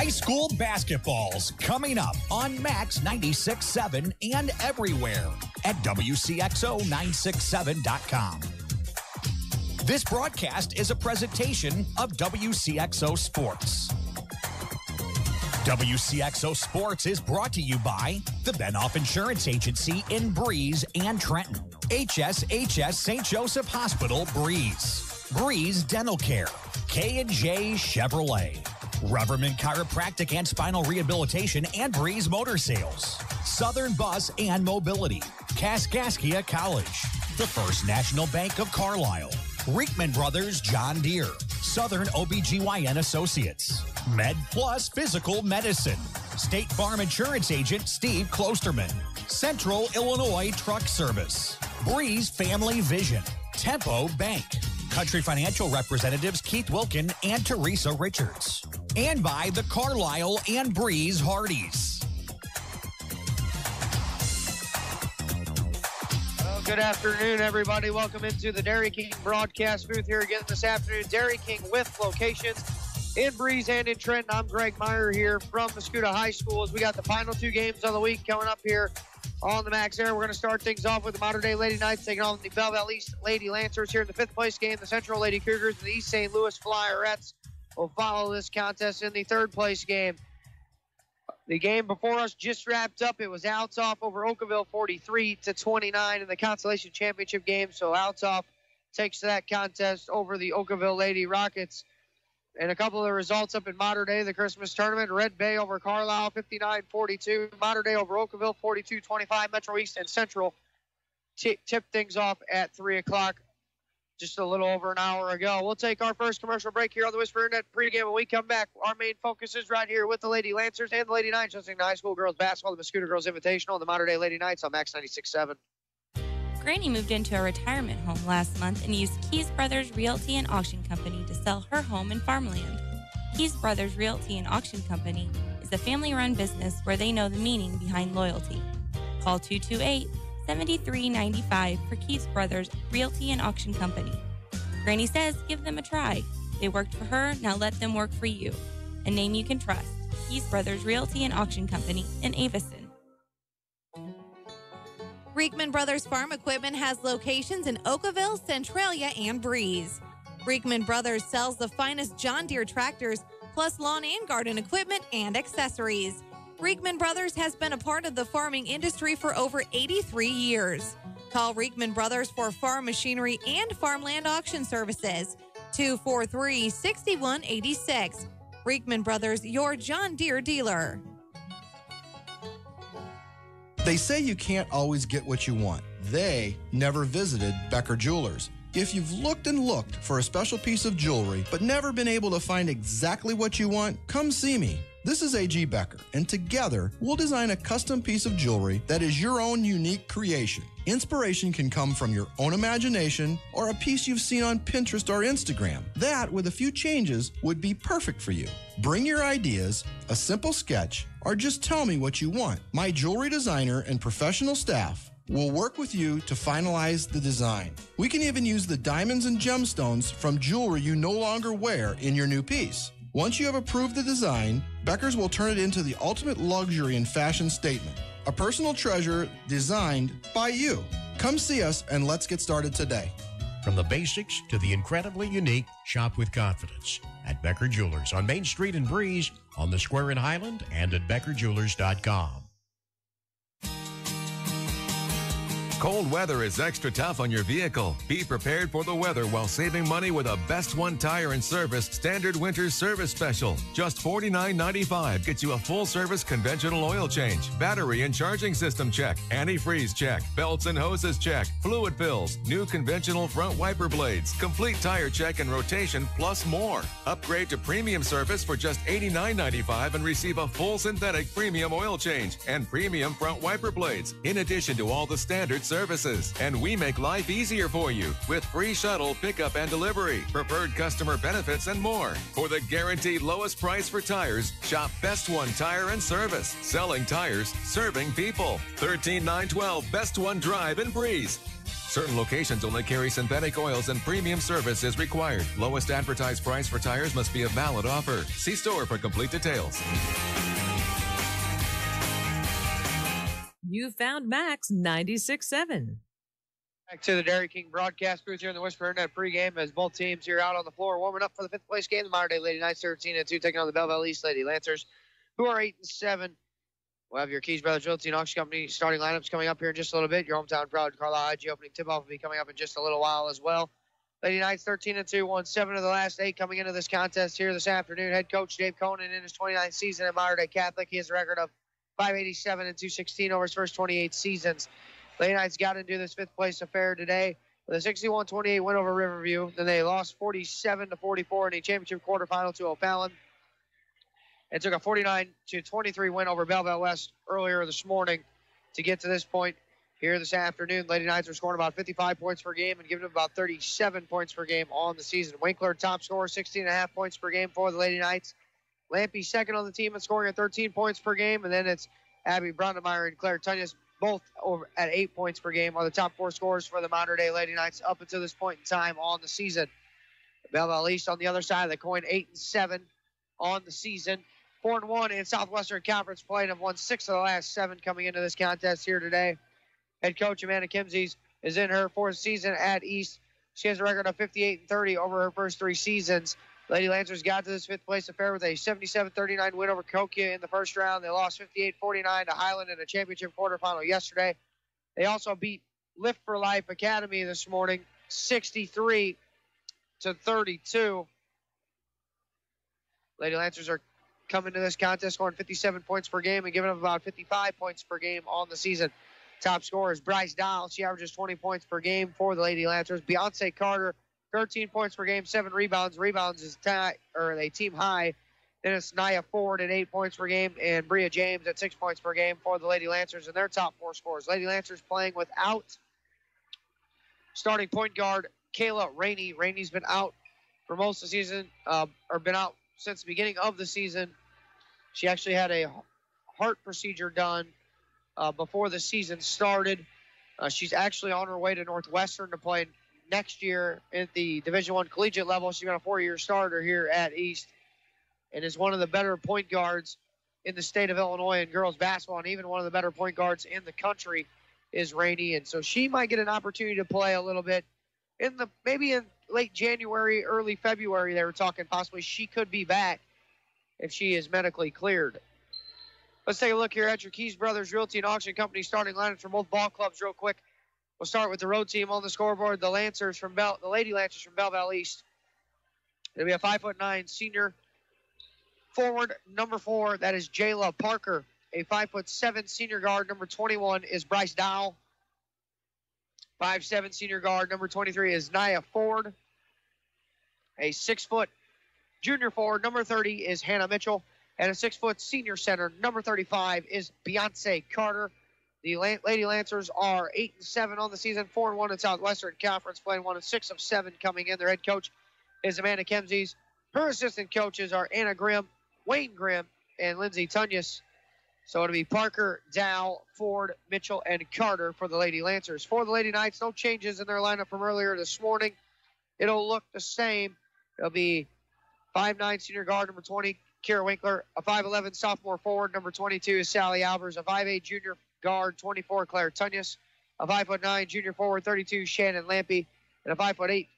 High school basketball's coming up on Max 96.7 and everywhere at Wcxo967.com. This broadcast is a presentation of Wcxo Sports. Wcxo Sports is brought to you by the Benoff Insurance Agency in Breeze and Trenton, HSHS St. Joseph Hospital, Breeze, Breeze Dental Care, K&J Chevrolet, Reverman Chiropractic and Spinal Rehabilitation and Breeze Motor Sales, Southern Bus and Mobility, Kaskaskia College, the First National Bank of Carlisle, Reekman Brothers John Deere, Southern OBGYN Associates, Med Plus Physical Medicine, State Farm Insurance Agent Steve Klosterman, Central Illinois Truck Service, Breeze Family Vision, Tempo Bank, Country Financial Representatives Keith Wilkin and Teresa Richards, and by the Carlisle and Breeze Hardys. Good afternoon, everybody. Welcome into the Dairy King broadcast booth here again this afternoon. Dairy King with locations in Breeze and in Trenton. I'm Greg Meyer here from Wcxo High School as we got the final two games of the week coming up here on the Max Air. We're going to start things off with the Modern Day Lady Knights taking on the Belle Valley East Lady Lancers here in the fifth place game. The Central Lady Cougars and the East St. Louis Flyerettes will follow this contest in the third place game. The game before us just wrapped up. It was Althoff over Oakville 43-29 in the Consolation Championship game. So Althoff takes that contest over the Oakville Lady Rockets. And a couple of the results up in Modern Day, the Christmas tournament. Red Bay over Carlisle 59-42. Modern Day over Oakville 42-25. Metro East and Central tipped things off at 3 o'clock just a little over an hour ago. We'll take our first commercial break here on the Whisper Internet pregame. When we come back, our main focus is right here with the Lady Lancers and the Lady Knights hosting the high school girls basketball, the Wcxo Girls Invitational, and the Modern Day Lady Knights on Max 96.7. Granny moved into a retirement home last month and used Keys Brothers Realty and Auction Company to sell her home and farmland. Keys Brothers Realty and Auction Company is a family-run business where they know the meaning behind loyalty. Call 228-7395 for Keys Brothers Realty and Auction Company. Granny says give them a try. They worked for her, now let them work for you. A name you can trust. Keys Brothers Realty and Auction Company in Avison. Reekman Brothers Farm Equipment has locations in Oakville, Centralia, and Breeze. Reekman Brothers sells the finest John Deere tractors, plus lawn and garden equipment and accessories. Reekman Brothers has been a part of the farming industry for over 83 years. Call Reekman Brothers for farm machinery and farmland auction services. 243-6186. Reekman Brothers, your John Deere dealer. They say you can't always get what you want. They never visited Becker Jewelers. If you've looked and looked for a special piece of jewelry but never been able to find exactly what you want, come see me. This is A.G. Becker, and together we'll design a custom piece of jewelry that is your own unique creation. Inspiration can come from your own imagination or a piece you've seen on Pinterest or Instagram. That, with a few changes, would be perfect for you. Bring your ideas, a simple sketch, or just tell me what you want. My jewelry designer and professional staff will work with you to finalize the design. We can even use the diamonds and gemstones from jewelry you no longer wear in your new piece. Once you have approved the design, Becker's will turn it into the ultimate luxury and fashion statement. A personal treasure designed by you. Come see us and let's get started today. From the basics to the incredibly unique, shop with confidence at Becker Jewelers on Main Street in Breeze, on the Square in Highland, and at BeckerJewelers.com. Cold weather is extra tough on your vehicle. Be prepared for the weather while saving money with a Best One Tire and Service Standard Winter Service Special. Just $49.95 gets you a full-service conventional oil change, battery and charging system check, antifreeze check, belts and hoses check, fluid fills, new conventional front wiper blades, complete tire check and rotation, plus more. Upgrade to premium service for just $89.95 and receive a full synthetic premium oil change and premium front wiper blades, in addition to all the standard services. And we make life easier for you with free shuttle pickup and delivery, preferred customer benefits, and more. For the guaranteed lowest price for tires, shop Best One Tire and Service. Selling tires, serving people. 13912 Best One Drive in Breeze. Certain locations only carry synthetic oils and premium service is required. Lowest advertised price for tires must be a valid offer. See store for complete details. You found Max 96.7. Back to the Dairy King broadcast booth here in the Whisper Internet pregame as both teams here out on the floor warming up for the fifth place game. The Modern Day Lady Knights 13-2 taking on the Belleville East Lady Lancers, who are 8-7. We'll have your Keys Brothers Realty and Auction Company starting lineups coming up here in just a little bit. Your hometown proud Carlisle IG opening tip-off will be coming up in just a little while as well. Lady Knights 13-2, won 7 of the last 8 coming into this contest here this afternoon. Head coach Dave Conan in his 29th season at Modern Day Catholic. He has a record of 587 and 216 over his first 28 seasons. Lady Knights got into this fifth place affair today with a 61-28 win over Riverview. Then they lost 47-44 in the championship quarterfinal to O'Fallon. And took a 49-23 win over Belleville West earlier this morning to get to this point here this afternoon. Lady Knights are scoring about 55 points per game and giving them about 37 points per game on the season. Winkler, top scorer, 16.5 points per game for the Lady Knights. Lampy, second on the team, and scoring at 13 points per game. And then it's Abby Brundemeyer and Claire Tunyas, both over at 8 points per game, are the top 4 scorers for the Modern Day Lady Knights up until this point in time on the season. Belleville East on the other side of the coin, 8-7 on the season. 4-1 in Southwestern Conference play and have won 6 of the last 7 coming into this contest here today. Head coach Amanda Kimsey is in her 4th season at East. She has a record of 58-30 over her first 3 seasons. Lady Lancers got to this 5th place affair with a 77-39 win over Kokia in the first round. They lost 58-49 to Highland in a championship quarterfinal yesterday. They also beat Lift for Life Academy this morning, 63-32. Lady Lancers are coming to this contest scoring 57 points per game and giving up about 55 points per game on the season. Top scorer is Bryce Dial. She averages 20 points per game for the Lady Lancers. Beyonce Carter, 13 points per game, 7 rebounds. Rebounds is a team high. Then it's Nia Ford at 8 points per game and Bria James at 6 points per game for the Lady Lancers and their top 4 scorers. Lady Lancers playing without starting point guard Kayla Rainey. Rainey's been out for most of the season, or been out since the beginning of the season. She actually had a heart procedure done before the season started. She's actually on her way to Northwestern to play next year at the Division I collegiate level. She's been a 4-year starter here at East and is one of the better point guards in the state of Illinois in girls basketball, and even one of the better point guards in the country is Rainey. And so she might get an opportunity to play a little bit maybe in late January, early February. They were talking possibly she could be back if she is medically cleared. Let's take a look here at your Keys Brothers Realty and Auction Company starting lineups for both ball clubs real quick. We'll start with the road team on the scoreboard. The Lady Lancers from Belleville East. It'll be a 5'9" senior forward, number 4. That is Jayla Parker. A 5'7" senior guard, number 21 is Bryce Dowell. 5'7" senior guard, number 23 is Nia Ford. A 6-foot junior forward, number 30 is Hannah Mitchell. And a 6-foot senior center, number 35 is Beyonce Carter. The Lady Lancers are 8-7 on the season, 4-1 in Southwestern Conference, playing 1 of 6 of 7 coming in. Their head coach is Amanda Kimsey. Her assistant coaches are Anna Grimm, Wayne Grimm, and Lindsey Tunyas. So it'll be Parker, Dow, Ford, Mitchell, and Carter for the Lady Lancers. For the Lady Knights, no changes in their lineup from earlier this morning. It'll look the same. It'll be 5'9" senior guard, number 20, Kira Winkler. A 5'11" sophomore forward, number 22 is Sally Albers. A 5'8" junior guard, 24, Claire Tunyas. A 5'9" junior forward, 32, Shannon Lampy. And a 5'8"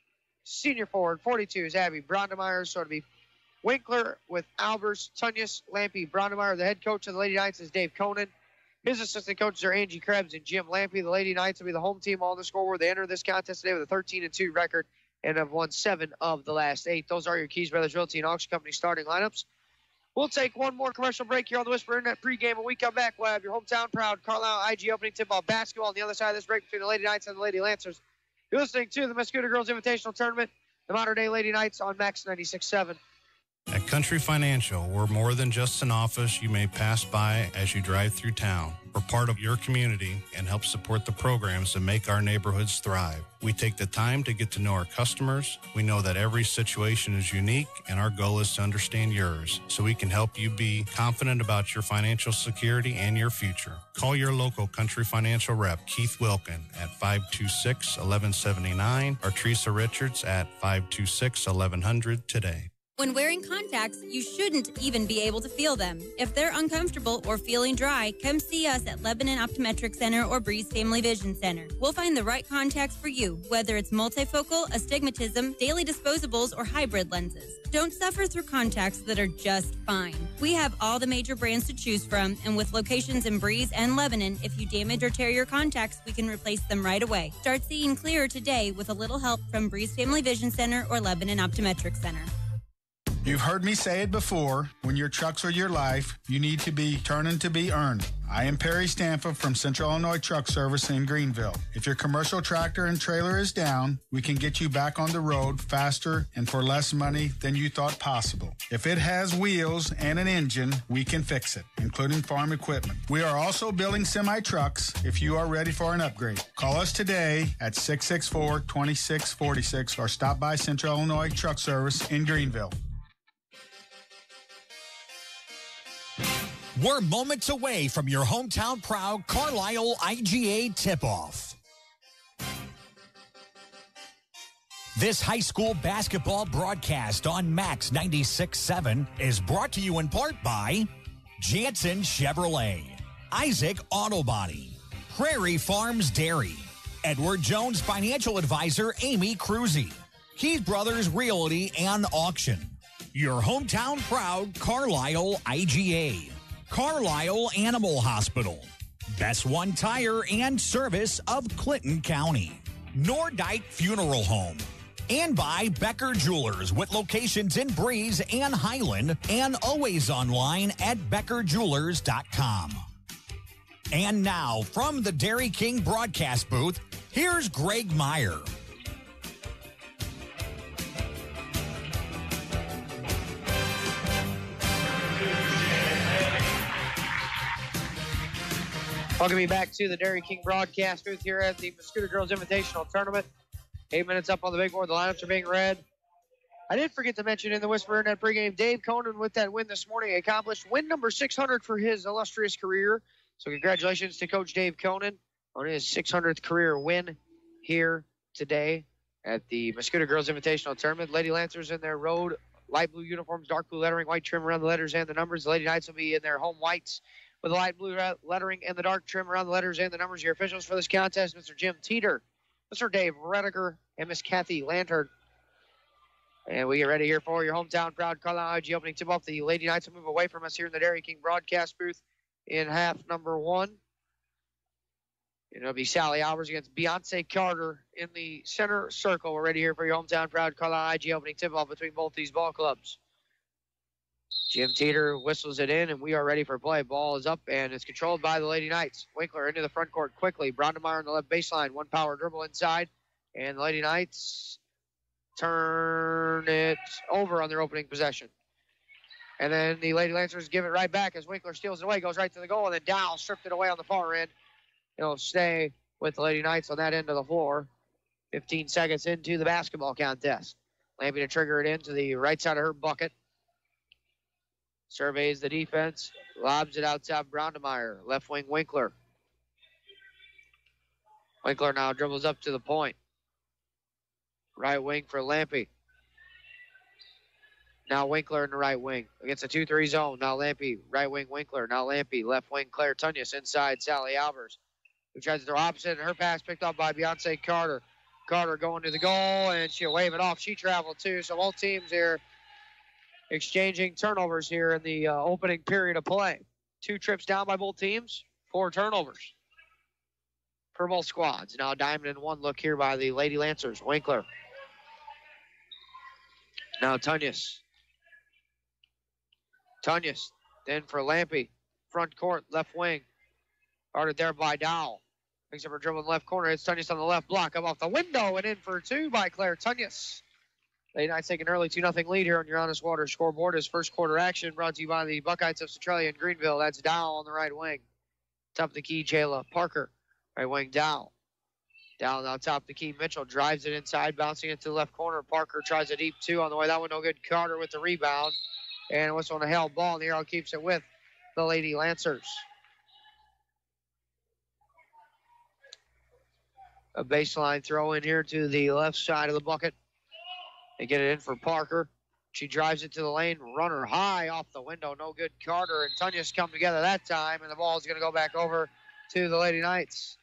senior forward, 42 is Abby Brundemeyer. So it'll be Winkler with Albers, Tunyas, Lampy, Brundemeyer. The head coach of the Lady Knights is Dave Conan. His assistant coaches are Angie Krebs and Jim Lampy. The Lady Knights will be the home team on the scoreboard. They enter this contest today with a 13-2 record and have won 7 of the last 8. Those are your Keys Brothers Realty and Auction Company starting lineups. We'll take one more commercial break here on the Whisper Internet pregame. When we come back, we'll have your hometown proud Carlisle IG opening tip-off basketball on the other side of this break between the Lady Knights and the Lady Lancers. You're listening to the Muscuda Girls Invitational Tournament, the Modern Day Lady Knights on Max 96.7. At Country Financial, we're more than just an office you may pass by as you drive through town. We're part of your community and help support the programs that make our neighborhoods thrive. We take the time to get to know our customers. We know that every situation is unique, and our goal is to understand yours so we can help you be confident about your financial security and your future. Call your local Country Financial rep, Keith Wilkin, at 526-1179 or Teresa Richards at 526-1100 today. When wearing contacts, you shouldn't even be able to feel them. If they're uncomfortable or feeling dry, come see us at Lebanon Optometric Center or Breeze Family Vision Center. We'll find the right contacts for you, whether it's multifocal, astigmatism, daily disposables, or hybrid lenses. Don't suffer through contacts that are just fine. We have all the major brands to choose from, and with locations in Breeze and Lebanon, if you damage or tear your contacts, we can replace them right away. Start seeing clearer today with a little help from Breeze Family Vision Center or Lebanon Optometric Center. You've heard me say it before. When your trucks are your life, you need to be turning to be earned. I am Perry Stanford from Central Illinois Truck Service in Greenville. If your commercial tractor and trailer is down, we can get you back on the road faster and for less money than you thought possible. If it has wheels and an engine, we can fix it, including farm equipment. We are also building semi-trucks if you are ready for an upgrade. Call us today at 664-2646 or stop by Central Illinois Truck Service in Greenville. We're moments away from your hometown proud Carlisle IGA tip-off. This high school basketball broadcast on Max 96.7 is brought to you in part by Jansen Chevrolet, Isaac Auto Body, Prairie Farms Dairy, Edward Jones Financial Advisor Amy Cruzy, Keith Brothers Realty and Auction, your hometown proud Carlisle IGA, Carlisle Animal Hospital, Best One Tire and Service of Clinton County, Nordike Funeral Home, and by Becker Jewelers with locations in Breeze and Highland and always online at beckerjewelers.com. And now from the Dairy King broadcast booth, here's Greg Meyer. Welcome me back to the Dairy King broadcast booth here at the Mosquito Girls Invitational Tournament. 8 minutes up on the big board. The lineups are being read. I did forget to mention in the Whisper Internet pregame, Dave Conan with that win this morning accomplished win number 600 for his illustrious career. So congratulations to Coach Dave Conan on his 600th career win here today at the Mosquito Girls Invitational Tournament. Lady Lancers in their road light blue uniforms, dark blue lettering, white trim around the letters and the numbers. The Lady Knights will be in their home whites with the light blue lettering and the dark trim around the letters and the numbers. Your officials for this contest, Mr. Jim Teeter, Mr. Dave Rediger, and Miss Kathy Lantern. And we get ready here for your hometown proud Carlisle IG opening tip-off. The Lady Knights will move away from us here in the Dairy King broadcast booth in half number one. And it'll be Sally Albers against Beyonce Carter in the center circle. We're ready here for your hometown proud Carlisle IG opening tip-off between both these ball clubs. Jim Teeter whistles it in, and we are ready for play. Ball is up, and it's controlled by the Lady Knights. Winkler into the front court quickly. Brondemeyer on the left baseline. One power dribble inside, and the Lady Knights turn it over on their opening possession. And then the Lady Lancers give it right back as Winkler steals it away, goes right to the goal, and then Dow stripped it away on the far end. It'll stay with the Lady Knights on that end of the floor. 15 seconds into the basketball contest. Lampy to trigger it into the right side of her bucket. Surveys the defense, lobs it outside Brondemeyer. Left wing Winkler. Winkler now dribbles up to the point. Right wing for Lampy. Now Winkler in the right wing against a 2-3 zone. Now Lampy, right wing Winkler. Now Lampy, left wing Claire Tunyas inside Sally Albers, who tries to throw opposite, and her pass picked up by Beyonce Carter. Carter going to the goal, and she'll wave it off. She traveled too, so both teams here exchanging turnovers here in the opening period of play. 2 trips down by both teams, 4 turnovers for both squads. Now a diamond and one look here by the Lady Lancers. Winkler. Now Tunyas. Tunyas, then for Lampy. Front court, left wing. Guarded there by Dowell. Picks up her dribble in the left corner. It's Tunyas on the left block. Up off the window and in for 2 by Claire Tunyas. Lady Knights take an early 2-0 lead here on your Honest Water scoreboard as first quarter action brought to you by the Buckeyes of Centralia and Greenville. That's Dow on the right wing. Top of the key, Jayla Parker. Right wing, Dow. Dow now top of the key. Mitchell drives it inside, bouncing it to the left corner. Parker tries a deep 2 on the way. That one no good. Carter with the rebound. And whistle on a held ball. And the arrow keeps it with the Lady Lancers. A baseline throw in here to the left side of the bucket. They get it in for Parker. She drives it to the lane. Runner high off the window. No good. Carter and Tunyas come together that time. And the ball is going to go back over to the Lady Knights.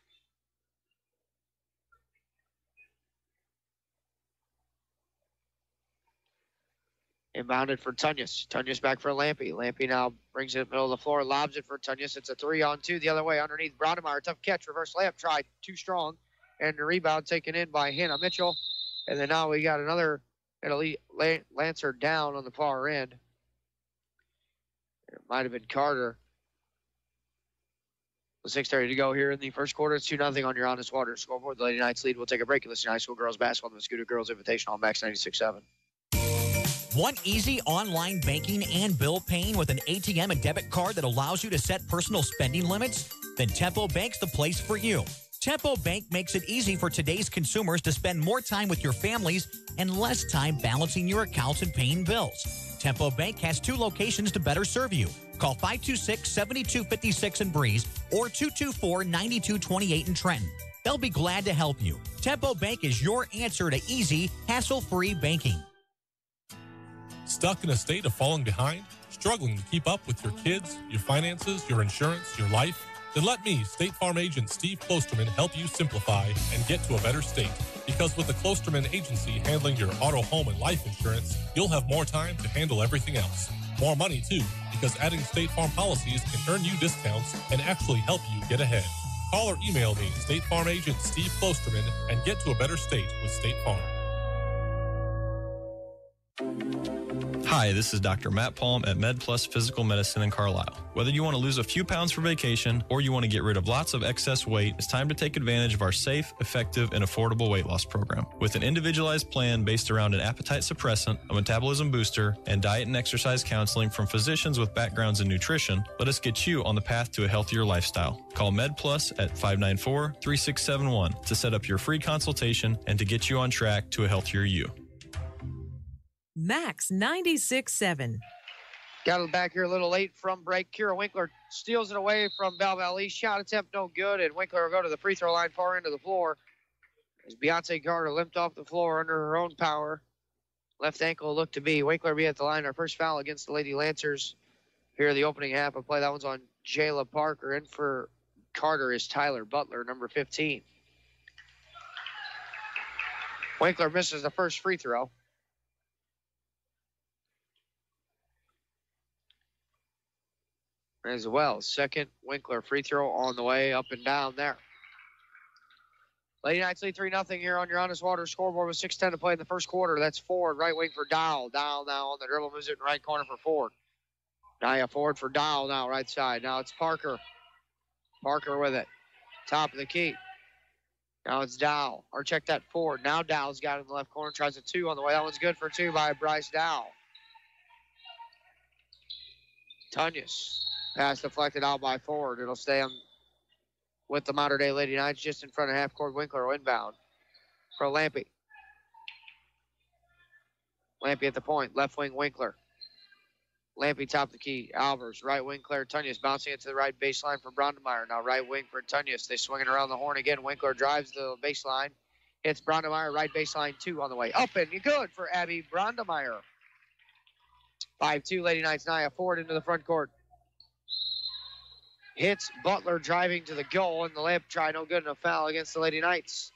Inbounded for Tunyas. Tunyas back for Lampy. Lampy now brings it in the middle of the floor. Lobs it for Tunyas. It's a 3-on-2 the other way underneath Braunemeyer. Tough catch. Reverse layup tried. Too strong. And the rebound taken in by Hannah Mitchell. And then now we got another elite Lancer down on the far end. It might have been Carter. 6:30 to go here in the first quarter. It's 2-0 on your Honest Water scoreboard. The Lady Knights lead. We'll take a break and listen to high school girls basketball and the Scooter Girls Invitational on Max 96.7. Want easy online banking and bill paying with an ATM and debit card that allows you to set personal spending limits? Then Tempo Bank's the place for you. Tempo Bank makes it easy for today's consumers to spend more time with your families and less time balancing your accounts and paying bills. Tempo Bank has 2 locations to better serve you. Call 526-7256 in Breeze or 224-9228 in Trenton. They'll be glad to help you. Tempo Bank is your answer to easy, hassle-free banking. Stuck in a state of falling behind? Struggling to keep up with your kids, your finances, your insurance, your life? Then let me, State Farm agent Steve Klosterman, help you simplify and get to a better state. Because with the Klosterman Agency handling your auto, home, and life insurance, you'll have more time to handle everything else. More money, too, because adding State Farm policies can earn you discounts and actually help you get ahead. Call or email me, State Farm agent Steve Klosterman, and get to a better state with State Farm. Hi, this is Dr. Matt Palm at MedPlus Physical Medicine in Carlisle. Whether you want to lose a few pounds for vacation or you want to get rid of lots of excess weight, it's time to take advantage of our safe, effective, and affordable weight loss program. With an individualized plan based around an appetite suppressant, a metabolism booster, and diet and exercise counseling from physicians with backgrounds in nutrition, let us get you on the path to a healthier lifestyle. Call MedPlus at 594-3671 to set up your free consultation and to get you on track to a healthier you. Max 96.7. Got it back here a little late from break. Kira Winkler steals it away from Val Valley. Shot attempt no good, and Winkler will go to the free throw line far end of the floor. As Beyonce Carter limped off the floor under her own power. Left ankle looked to be. Winkler be at the line. Our first foul against the Lady Lancers here in the opening half of play. That one's on Jayla Parker. In for Carter is Tyler Butler, number 15. Winkler misses the first free throw. As well, second Winkler free throw on the way, up and down there. Lady Knights lead 3-0 here on your Honest Water scoreboard with 6:10 to play in the first quarter. That's Ford, right wing for Dowell. Dowell now on the dribble, moves it in right corner for Ford. Now Ford for Dowell now, right side. Now it's Parker. Parker with it. Top of the key. Now it's Dowell. Or check that Ford. Now Dowell's got it in the left corner, tries a 2 on the way. That one's good for 2 by Bryce Dowell. Tunyas. Pass deflected out by Ford. It'll stay on with the Mater Dei Lady Knights just in front of half court. Winkler inbound for Lampy. Lampy at the point. Left wing Winkler. Lampy top of the key. Albers. Right wing Claire Tunyas bouncing it to the right baseline for Braunemeyer. Now right wing for Tunyas. They swing it around the horn again. Winkler drives the baseline. Hits Braunemeyer. Right baseline 2 on the way. Up and good for Abby Braunemeyer. 5-2 Lady Knights. Nia Ford into the front court. Hits Butler driving to the goal, and the layup try no good, and a foul against the Lady Knights.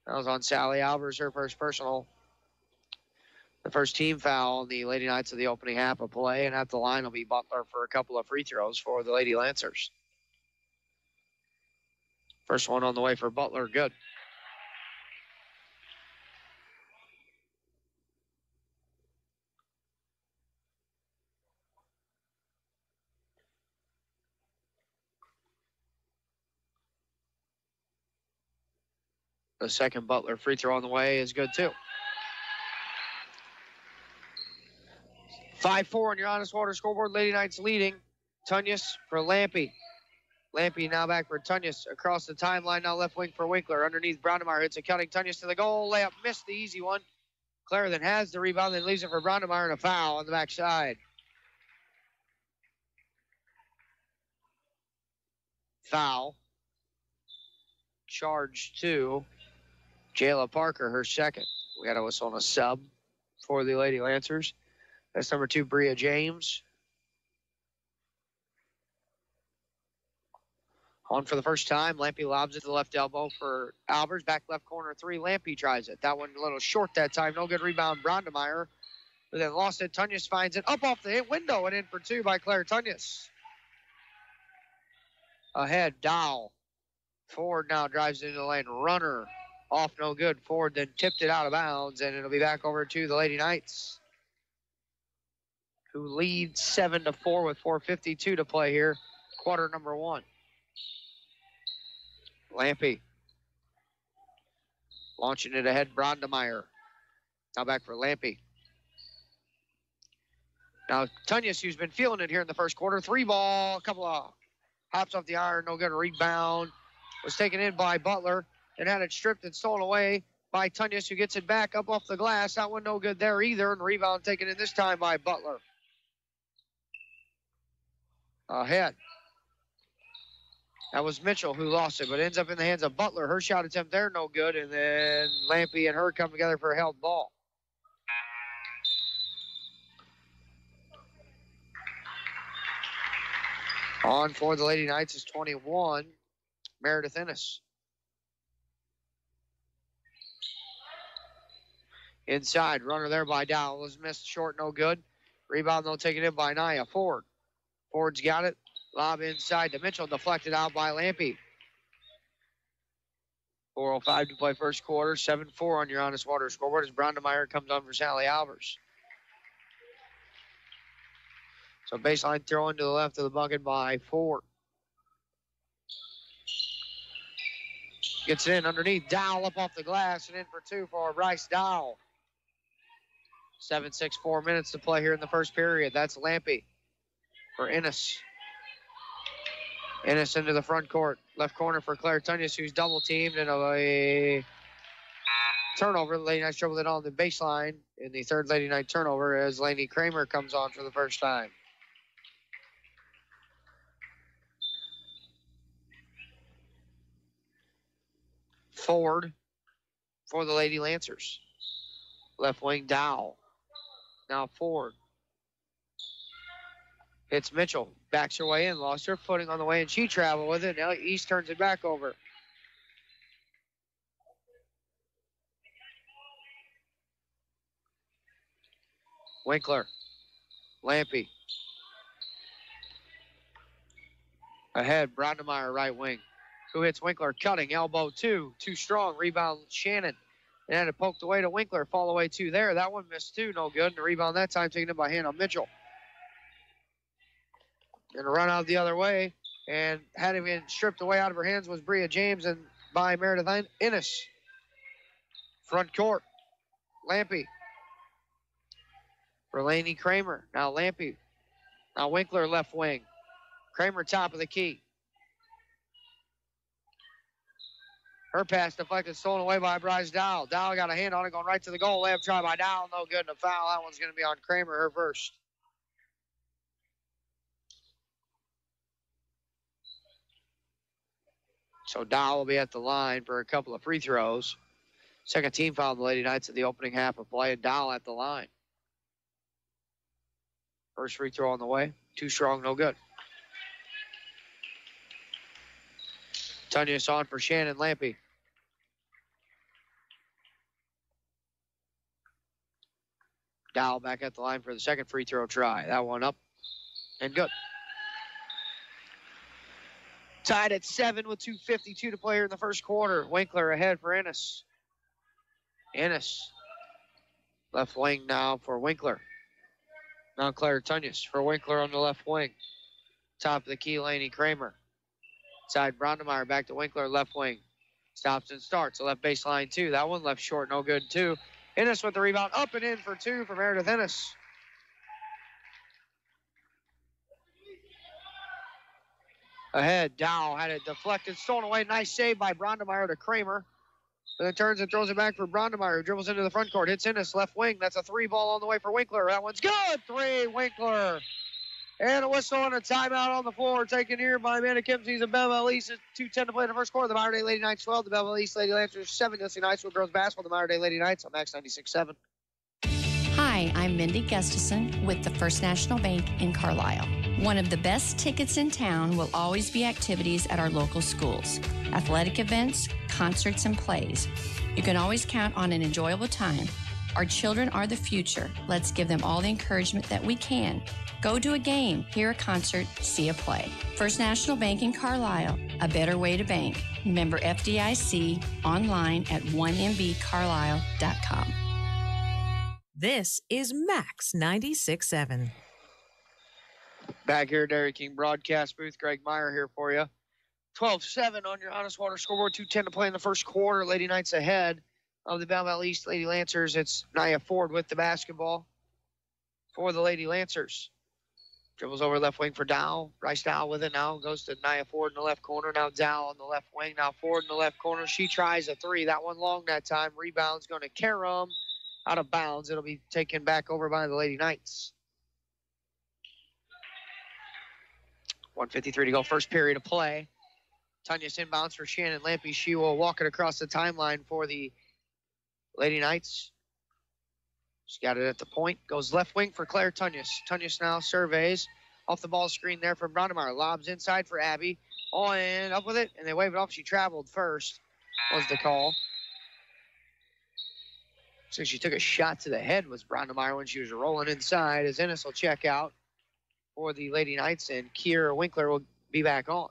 That was on Sally Albers, her first personal. The first team foul on the Lady Knights of the opening half of play, and at the line will be Butler for a couple of free throws for the Lady Lancers. First one on the way for Butler, good. The second Butler free throw on the way is good, too. 5-4 on your Honest Water scoreboard. Lady Knights leading. Tunyas for Lampy. Lampy now back for Tunyas across the timeline. Now left wing for Winkler. Underneath, Brownemeyer hits a cutting. Tunyas to the goal. Layup missed the easy one. Claire then has the rebound, then leaves it for Brownemeyer and a foul on the backside. Foul. Charge to Jayla Parker, her second. We got a whistle on a sub for the Lady Lancers. That's number 2, Bria James. On for the first time. Lampy lobs it to the left elbow for Albers. Back left corner 3. Lampy tries it. That one a little short that time. No good rebound. Brownemeyer. But then lost it. Tunyas finds it. Up off the window and in for 2 by Claire Tunyas. Ahead, Dow. Ford now drives into the lane. Runner. Off no good. Ford then tipped it out of bounds, and it'll be back over to the Lady Knights, who lead 7-4 with 4:52 to play here. Quarter number 1. Lampy. Launching it ahead, Brownemeyer. Now back for Lampy. Now Tunyas, who's been feeling it here in the first quarter. 3 ball, a couple of hops off the iron, no good. Rebound was taken in by Butler and had it stripped and stolen away by Tunyas, who gets it back up off the glass. That one no good there either, and the rebound taken in this time by Butler. Ahead. That was Mitchell who lost it, but ends up in the hands of Butler. Her shot attempt there, no good, and then Lampy and her come together for a held ball. On for the Lady Knights is 21, Meredith Ennis. Inside, runner there by Dow. Was missed short, no good. Rebound, though, taken in by Nia Ford. Ford's got it. Lob inside to Mitchell, deflected out by Lampy. 4:05 to play first quarter. 7-4 on your Honest Water scoreboard as Brownemeyer comes on for Sally Albers. So baseline throw into the left of the bucket by Ford. Gets it in underneath. Dow up off the glass and in for 2 for Bryce Dow. 7-6, 4 minutes to play here in the first period. That's Lampy for Ennis. Ennis into the front court. Left corner for Claire Tunyas, who's double teamed, and a turnover. The Lady Knights dribbled it on the baseline in the third Lady Knight turnover as Lainey Kramer comes on for the first time. Ford for the Lady Lancers. Left wing Dow. Now Ford. Hits Mitchell. Backs her way in. Lost her footing on the way, and she traveled with it. Now East turns it back over. Winkler. Lampy. Ahead, Brownemeyer, right wing. Who hits Winkler? Cutting. Elbow 2. Too strong. Rebound Shannon. And had it poked away to Winkler. Fall away 2 there. That one missed 2. No good. And the rebound that time taken in by Hannah Mitchell. And a run out the other way. And had it been stripped away out of her hands was Bria James and by Meredith Ennis. Front court. Lampy. For Lainey Kramer. Now Lampy. Now Winkler left wing. Kramer top of the key. Her pass deflected, stolen away by Bryce Dow. Dow got a hand on it, going right to the goal. Layup try by Dow, no good, and a foul. That one's going to be on Kramer, her first. So Dow will be at the line for a couple of free throws. Second team foul on the Lady Knights at the opening half of play, and Dow at the line. First free throw on the way. Too strong, no good. Tunyas on for Shannon Lampy. Dow back at the line for the second free throw try. That one up and good. Tied at 7 with 2:52 to play here in the first quarter. Winkler ahead for Ennis. Ennis. Left wing now for Winkler. Now Claire Tunyas for Winkler on the left wing. Top of the key, Lainey Kramer. Side Brownemeyer back to Winkler, left wing. Stops and starts. The left baseline, 2. That one left short, no good, 2. Ennis with the rebound, up and in for 2 for Meredith Ennis. Ahead, Dow had it deflected, stolen away. Nice save by Brondemeyer to Kramer. And then turns and throws it back for Brondemeyer, who dribbles into the front court. Hits Ennis, left wing. That's a 3 ball on the way for Winkler. That one's good. 3, Winkler. And a whistle and a timeout on the floor taken here by Amanda Kempsey's of Belleville East. 2:10 to play in the first quarter. The Mater Dei Lady Knights 12. The Belleville East Lady Lancers 7. You'll see Niceville girls basketball. The Mater Dei Lady Knights on Max 96.7. Hi, I'm Mindy Gustafson with the First National Bank in Carlisle. One of the best tickets in town will always be activities at our local schools, athletic events, concerts, and plays. You can always count on an enjoyable time. Our children are the future. Let's give them all the encouragement that we can. Go to a game, hear a concert, see a play. First National Bank in Carlisle, a better way to bank. Member FDIC, online at 1mbcarlisle.com. This is Max 96.7. Back here, Dairy King broadcast booth. Greg Meyer here for you. 12-7 on your Honest Water scoreboard. 2:10 to play in the first quarter. Lady Knights ahead of the Belleville East Lady Lancers. It's Nia Ford with the basketball for the Lady Lancers. Dribbles over left wing for Dow. Bryce Dow with it now. Goes to Nia Ford in the left corner. Now Dow on the left wing. Now Ford in the left corner. She tries a 3. That one long that time. Rebound's going to Karam. Out of bounds. It'll be taken back over by the Lady Knights. 1:53 to go. First period of play. Tunyas inbounds for Shannon Lampy. She will walk it across the timeline for the Lady Knights. She's got it at the point. Goes left wing for Claire Tunyas. Tunyas now surveys. Off the ball screen there for Brondemeyer. Lobs inside for Abby. Oh, and up with it. And they wave it off. She traveled first was the call. So she took a shot to the head was Brondemeyer when she was rolling inside, as Ennis will check out for the Lady Knights, and Kiera Winkler will be back on.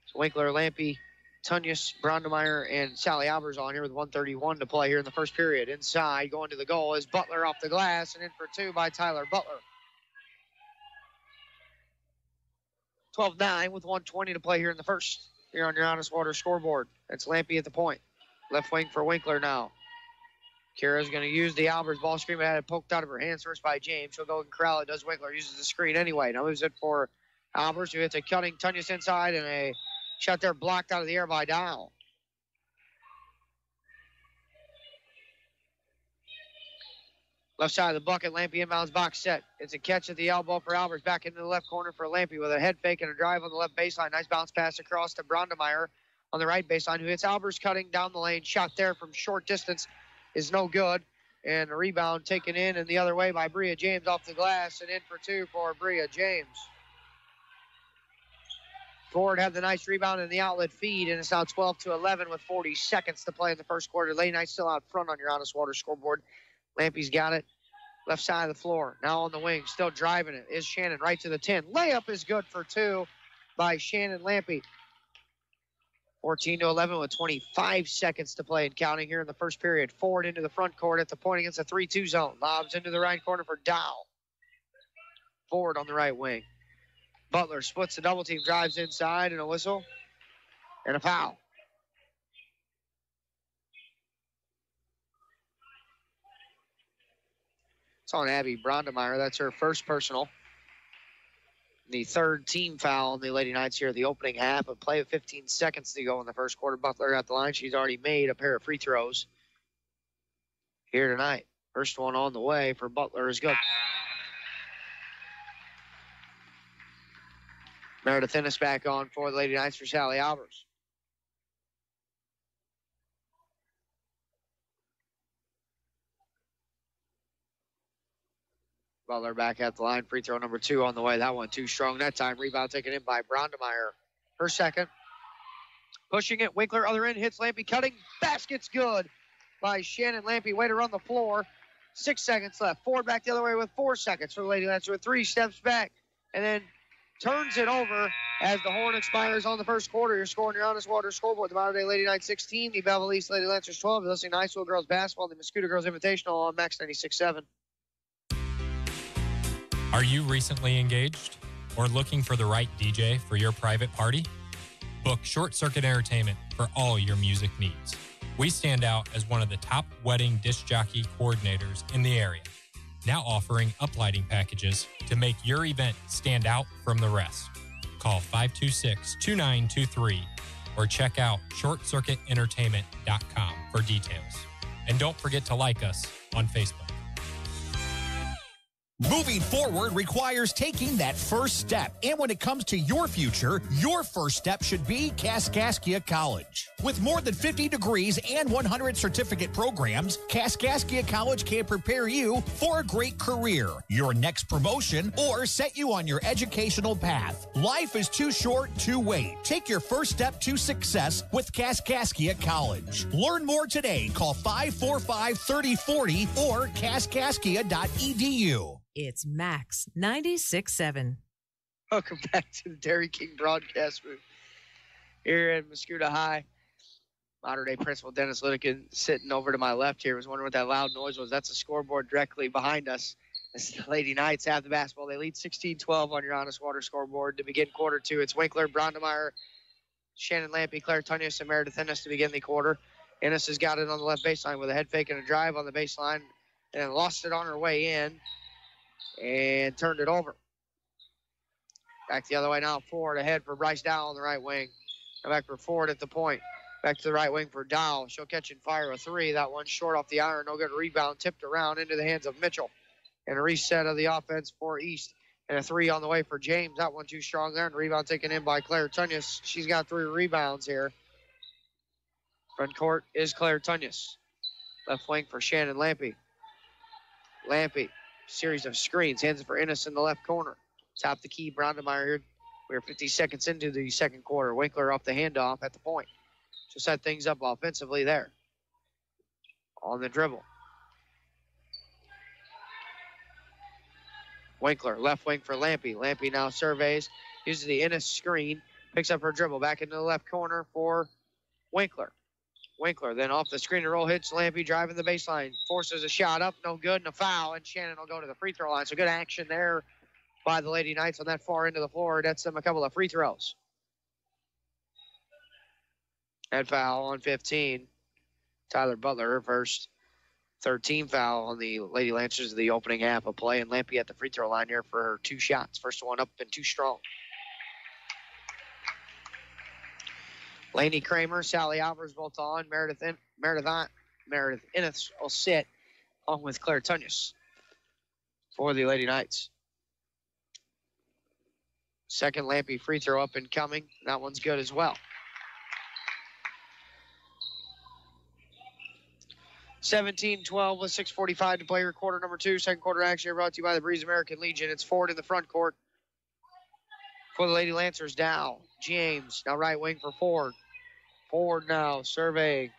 So Winkler, Lampy, Tunyas, Brondemeyer, and Sally Albers on here with 1:31 to play here in the first period. Inside, going to the goal is Butler off the glass, and in for 2 by Tyler Butler. 12-9 with 1:20 to play here in the first. Here on your Honest Water scoreboard. That's Lampy at the point. Left wing for Winkler now. Kira's going to use the Albers ball screen, but had it poked out of her hands first by James. She'll go and corral it. Does Winkler. Uses the screen anyway. Now moves it for Albers, who hits a cutting Tunyas inside, and a shot there blocked out of the air by Dow. Left side of the bucket, Lampy inbounds box set. It's a catch at the elbow for Albers. Back into the left corner for Lampy with a head fake and a drive on the left baseline. Nice bounce pass across to Brondemeyer on the right baseline, who hits Albers cutting down the lane. Shot there from short distance is no good. And a rebound taken in and the other way by Bria James off the glass, and in for 2 for Bria James. Ford had the nice rebound in the outlet feed, and it's now 12-11 with 40 seconds to play in the first quarter. Lady Knights still out front on your Honest Water scoreboard. Lampy's got it. Left side of the floor. Now on the wing. Still driving it is Shannon right to the 10. Layup is good for 2 by Shannon Lampy. 14-11 with 25 seconds to play and counting here in the first period. Ford into the front court at the point against the 3-2 zone. Lobs into the right corner for Dow. Ford on the right wing. Butler splits the double team, drives inside, and a whistle and a foul. It's on Abby Brondemeyer. That's her first personal. The third team foul on the Lady Knights here, the opening half of play with 15 seconds to go in the first quarter. Butler at the line. She's already made a pair of free throws here tonight. First one on the way for Butler is good. Meredith Ennis back on for the Lady Knights for Sally Albers. Butler back at the line. Free throw number 2 on the way. That one too strong that time. Rebound taken in by Brondemeyer. Her second. Pushing it. Winkler, other end, hits Lampy. Cutting. Basket's good by Shannon Lampy. Way to run the floor. 6 seconds left. Ford back the other way with 4 seconds for the Lady Knights with 3 steps back. And then turns it over as the horn expires on the first quarter. You're scoring your Honest Water scoreboard. The Mater Dei Lady Knights 16. The Belleville East Lady Lancers 12. You're listening to Niceville Girls Basketball. The Mosquito Girls Invitational on Max 96.7. Are you recently engaged or looking for the right DJ for your private party? Book Short Circuit Entertainment for all your music needs. We stand out as one of the top wedding disc jockey coordinators in the area, now offering uplighting packages to make your event stand out from the rest. Call 526-2923 or check out shortcircuitentertainment.com for details. And don't forget to like us on Facebook. Moving forward requires taking that first step. And when it comes to your future, your first step should be Kaskaskia College. With more than 50 degrees and 100 certificate programs, Kaskaskia College can prepare you for a great career, your next promotion, or set you on your educational path. Life is too short to wait. Take your first step to success with Kaskaskia College. Learn more today. Call 545-3040 or kaskaskia.edu. It's Max 96.7. Welcome back to the Dairy King broadcast booth here at Muscuda High. Modern day principal Dennis Litteken sitting over to my left here was wondering what that loud noise was. That's a scoreboard directly behind us. As the Lady Knights have the basketball. They lead 16-12 on your Honest Water scoreboard to begin quarter two. It's Winkler, Brondemeyer, Shannon Lampy, Claire Tunyas, and Meredith Ennis to begin the quarter. Ennis has got it on the left baseline with a head fake and a drive on the baseline and lost it on her way in. And turned it over. Back the other way now. Forward ahead for Bryce Dow on the right wing. Now back for Ford at the point. Back to the right wing for Dow. She'll catch and fire a three. That one short off the iron. No good rebound. Tipped around into the hands of Mitchell. And a reset of the offense for East. And a three on the way for James. That one too strong there. And rebound taken in by Claire Tunyas. She's got 3 rebounds here. Front court is Claire Tunyas. Left wing for Shannon Lampy. Lampy. Series of screens. Hands it for Ennis in the left corner. Top the key. Brondemeyer here. We're 50 seconds into the second quarter. Winkler off the handoff at the point. She'll set things up offensively there. On the dribble. Winkler, left wing for Lampy. Lampy now surveys. Uses the Ennis screen. Picks up her dribble. Back into the left corner for Winkler. Winkler then off the screen and roll hits Lampy driving the baseline. Forces a shot up, no good, and a foul, and Shannon will go to the free throw line. So good action there by the Lady Knights on that far end of the floor. That's them a couple of free throws. That foul on 15. Tyler Butler, her first 13 foul on the Lady Lancers of the opening half of play, and Lampy at the free throw line here for her 2 shots. First one up and 2 strong. Laney Kramer, Sally Albers both on. Meredith Ennis will sit along with Claire Tunyas for the Lady Knights. Second Lampy free throw up and coming. That one's good as well. 17-12 with 6:45 to play here. Quarter number 2. Second quarter action brought to you by the Breeze American Legion. It's Ford in the front court for the Lady Lancers. Dow. James now right wing for Ford. Ford now surveying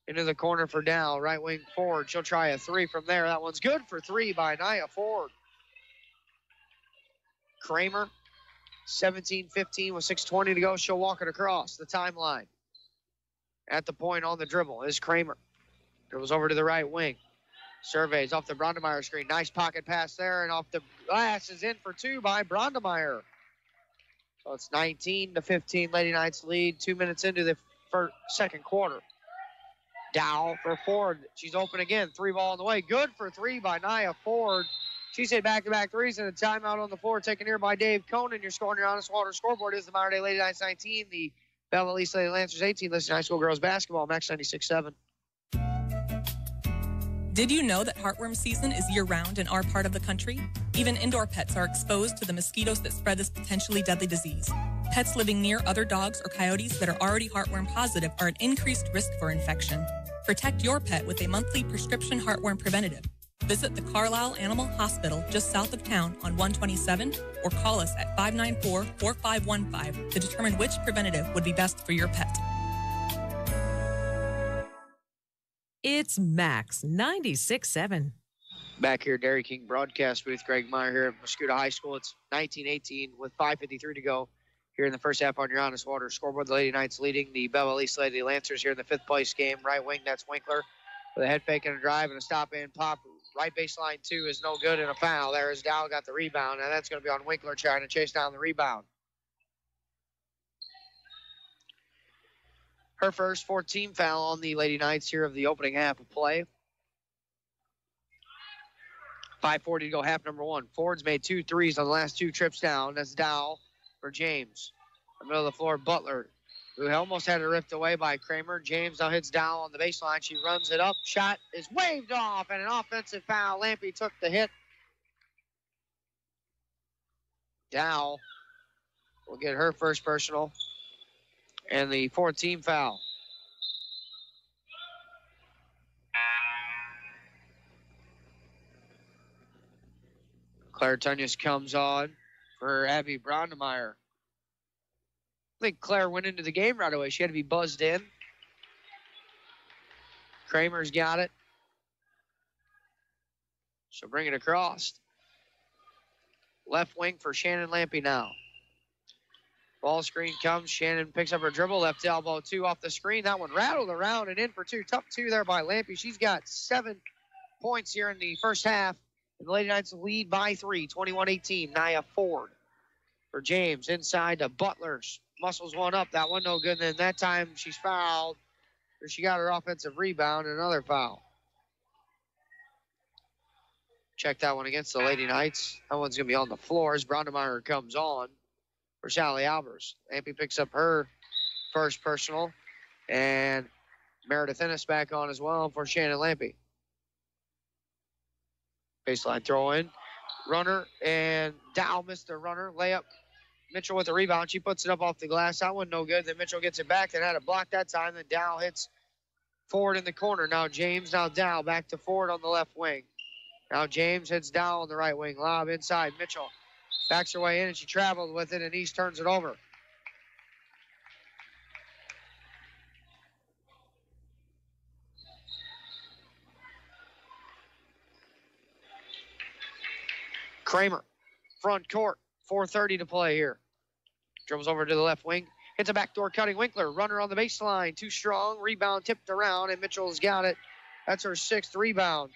into the corner for Dow. Right wing Ford. She'll try a 3 from there. That one's good for 3 by Nia Ford. Kramer, 17-15 with 6:20 to go. She'll walk it across the timeline. At the point on the dribble is Kramer. Dribbles over to the right wing. Surveys off the Brondemeyer screen. Nice pocket pass there, and off the glass is in for 2 by Brondemeyer. So it's 19-15. Lady Knights lead 2 minutes into the second quarter. Dow for Ford. She's open again. 3 ball on the way. Good for 3 by Nia Ford. She's hit back-to-back threes and a timeout on the floor taken here by Dave Conan. Your score on your Honest Water scoreboard is the Modern Day Lady Knights 19, the Belleville East Lady Lancers 18. Listen to High School Girls Basketball, Max 96.7. Did you know that heartworm season is year-round in our part of the country? Even indoor pets are exposed to the mosquitoes that spread this potentially deadly disease. Pets living near other dogs or coyotes that are already heartworm positive are at increased risk for infection. Protect your pet with a monthly prescription heartworm preventative. Visit the Carlisle Animal Hospital just south of town on 127 or call us at 594-4515 to determine which preventative would be best for your pet. It's Max 96.7. Back here, Dairy King broadcast booth. Greg Meyer here at Muscuda High School. It's 19-18 with 5:53 to go here in the first half on your Honest Water scoreboard. The Lady Knights leading the Belleville East Lady Lancers here in the 5th place game. Right wing, that's Winkler with a head fake and a drive and a stop and pop. Right baseline 2 is no good and a foul. There is Dow got the rebound. Now that's going to be on Winkler trying to chase down the rebound. Her first 14 foul on the Lady Knights here of the opening half of play. 5:40 to go, half number one. Ford's made 2 threes on the last 2 trips down. That's Dow for James. In the middle of the floor, Butler, who almost had it ripped away by Kramer. James now hits Dow on the baseline. She runs it up. Shot is waved off, and an offensive foul. Lampe took the hit. Dow will get her first personal and the 4th-team foul. Claire Tunyas comes on for Abby Brondemeyer. I think Claire went into the game right away. She had to be buzzed in. Kramer's got it. She'll bring it across. Left wing for Shannon Lampe now. Ball screen comes. Shannon picks up her dribble. Left elbow 2 off the screen. That one rattled around and in for 2. Tough 2 there by Lampe. She's got 7 points here in the first half. And the Lady Knights lead by 3, 21-18. Nia Ford for James inside to Butler's. Muscles one up. That one no good. And then that time she's fouled. Or she got her offensive rebound and another foul. Check that one against the Lady Knights. That one's going to be on the floor as Brondemeyer comes on for Sally Albers. Lampe picks up her first personal. And Meredith Ennis back on as well for Shannon Lampe. Baseline throw in. Runner, and Dow missed the runner. Layup. Mitchell with the rebound. She puts it up off the glass. That one no good. Then Mitchell gets it back and had a block that time. Then Dow hits Ford in the corner. Now James, now Dow. Back to Ford on the left wing. Now James hits Dow on the right wing. Lob inside. Mitchell backs her way in, and she traveled with it, and East turns it over. Kramer, front court, 4:30 to play here. Dribbles over to the left wing, hits a backdoor cutting Winkler. Runner on the baseline, too strong. Rebound tipped around, and Mitchell's got it. That's her 6th rebound.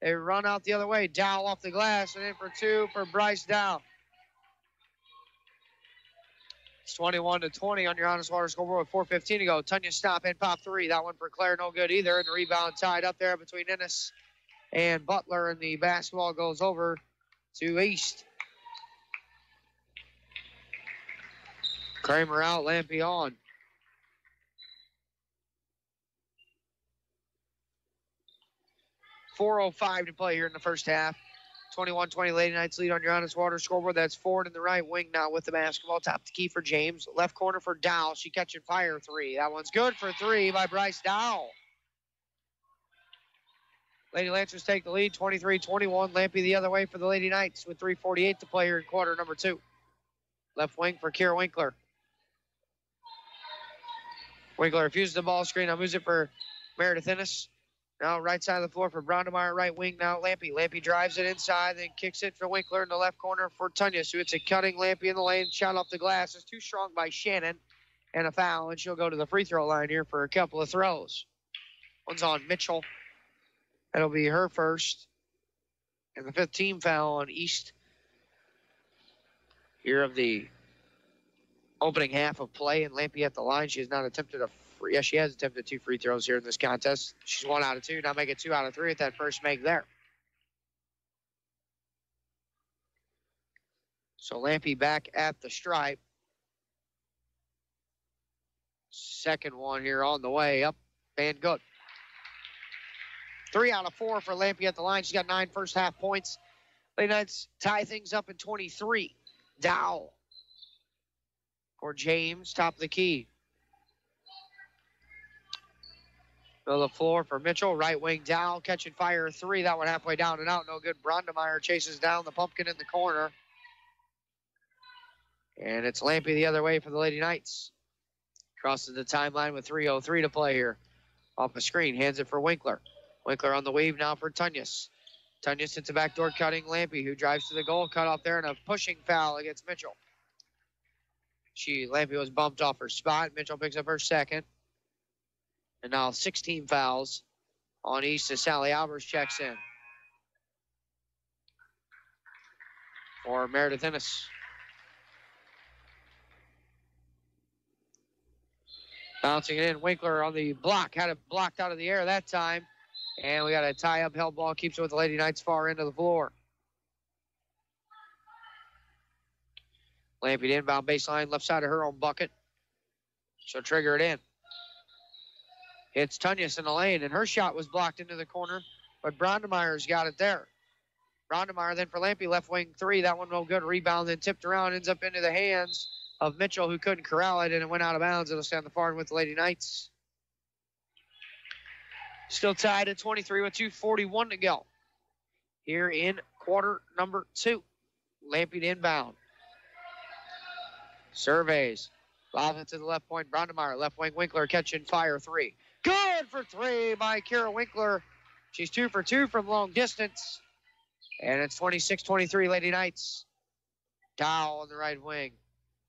They run out the other way. Dow off the glass, and in for 2 for Bryce Dow. It's 21-20 on your Honest Water scoreboard with 4:15 to go. Tunya stop and pop 3. That one for Claire, no good either. And the rebound tied up there between Ennis and Butler, and the basketball goes over to East. Kramer out, Lampe on. .405 to play here in the first half. 21-20 Lady Knights lead on your Honest Water scoreboard. That's Ford in the right wing now with the basketball. Top the key for James. Left corner for Dow. She catching fire 3. That one's good for 3 by Bryce Dow. Lady Lancers take the lead, 23-21. Lampe the other way for the Lady Knights with 3:48 to play here in quarter number 2. Left wing for Kira Winkler. Winkler refuses the ball screen. Now moves it for Meredith Ennis. Now right side of the floor for Brondemeyer. Right wing now Lampe. Lampe drives it inside, then kicks it for Winkler in the left corner for Tunyas, who hits a cutting Lampe in the lane. Shot off the glass. It's too strong by Shannon. And a foul, and she'll go to the free throw line here for a couple of throws. One's on Mitchell. That'll be her first. And the 5th-team foul on East here of the opening half of play. And Lampe at the line. She has not attempted she has attempted 2 free throws here in this contest. She's 1 out of 2. Now make it 2 out of 3 at that first make there. So Lampe back at the stripe. Second one here on the way up and good. 3 out of 4 for Lampe at the line. She's got 9 first half points. Lady Knights tie things up in 23. Dow for James, top of the key. Middle of the floor for Mitchell. Right wing Dow, catching fire 3. That one halfway down and out. No good. Brondemeyer chases down the pumpkin in the corner. And it's Lampe the other way for the Lady Knights. Crosses the timeline with 3:03 to play here. Off the screen, hands it for Winkler. Winkler on the weave now for Tunyas. Tunyas hits a backdoor cutting Lampe, who drives to the goal, cut off there, and a pushing foul against Mitchell. Lampe was bumped off her spot. Mitchell picks up her second. And now 16 fouls on East as Sally Albers checks in for Meredith Ennis. Bouncing it in. Winkler on the block. Had it blocked out of the air that time. And we got a tie-up. Held ball keeps it with the Lady Knights far end of the floor. Lampy to inbound baseline. Left side of her own bucket. She'll trigger it in. It's Tunyas in the lane, and her shot was blocked into the corner, but Brondemeyer's got it there. Brondemeyer then for Lampy, left wing three. That one no good. Rebound then tipped around, ends up into the hands of Mitchell, who couldn't corral it, and it went out of bounds. It'll stay on the far end with the Lady Knights. Still tied at 23 with 2:41 to go here in quarter number 2. Lampy to inbound. Surveys. Lob it to the left point. Brondemeyer, left wing Winkler catching fire three. Good for three by Kira Winkler. She's 2 for 2 from long distance. And it's 26-23 Lady Knights. Dow on the right wing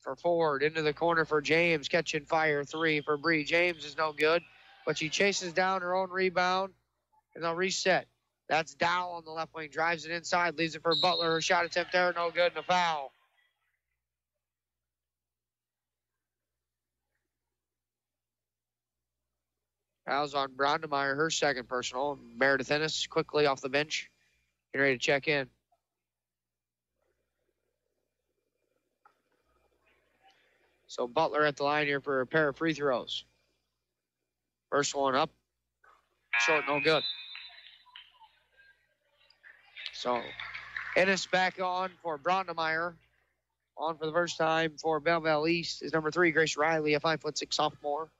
for Ford. Into the corner for James. Catching fire three for Bree. James is no good, but she chases down her own rebound, and they'll reset. That's Dow on the left wing. Drives it inside. Leaves it for Butler. Her shot attempt there. No good, and a foul. Foul's on Brondemeyer, her second personal. Meredith Ennis quickly off the bench. Getting ready to check in. So Butler at the line here for a pair of free throws. First one up. Short, no good. So Ennis back on for Brondemeyer. On for the first time for Belleville East is number 3, Grace Riley, a 5'6" sophomore.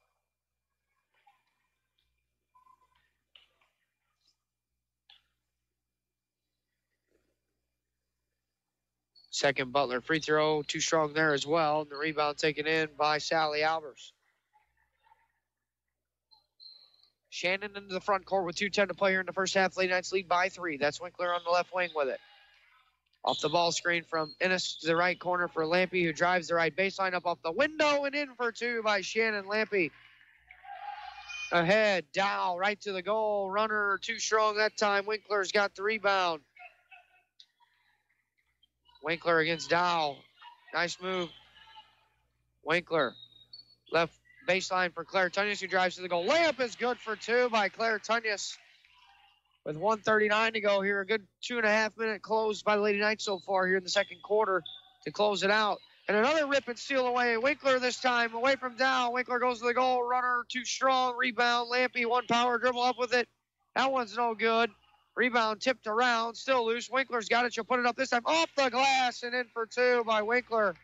Second Butler free throw, too strong there as well. And the rebound taken in by Sally Albers. Shannon into the front court with 2:10 to play here in the first half. Lady Knights lead by 3. That's Winkler on the left wing with it. Off the ball screen from Ennis to the right corner for Lampy, who drives the right baseline up off the window and in for 2 by Shannon Lampy. Ahead, Dow right to the goal. Runner too strong that time. Winkler's got the rebound. Winkler against Dow. Nice move. Winkler. Left baseline for Claire Tunyas, who drives to the goal. Layup is good for 2 by Claire Tunyas. With 1:39 to go here. A good 2.5-minute close by the Lady Knights so far here in the second quarter to close it out. And another rip and steal away. Winkler this time away from Dow. Winkler goes to the goal. Runner too strong. Rebound. Lampy, one power dribble up with it. That one's no good. Rebound tipped around, still loose. Winkler's got it. She'll put it up this time off the glass and in for 2 by Winkler.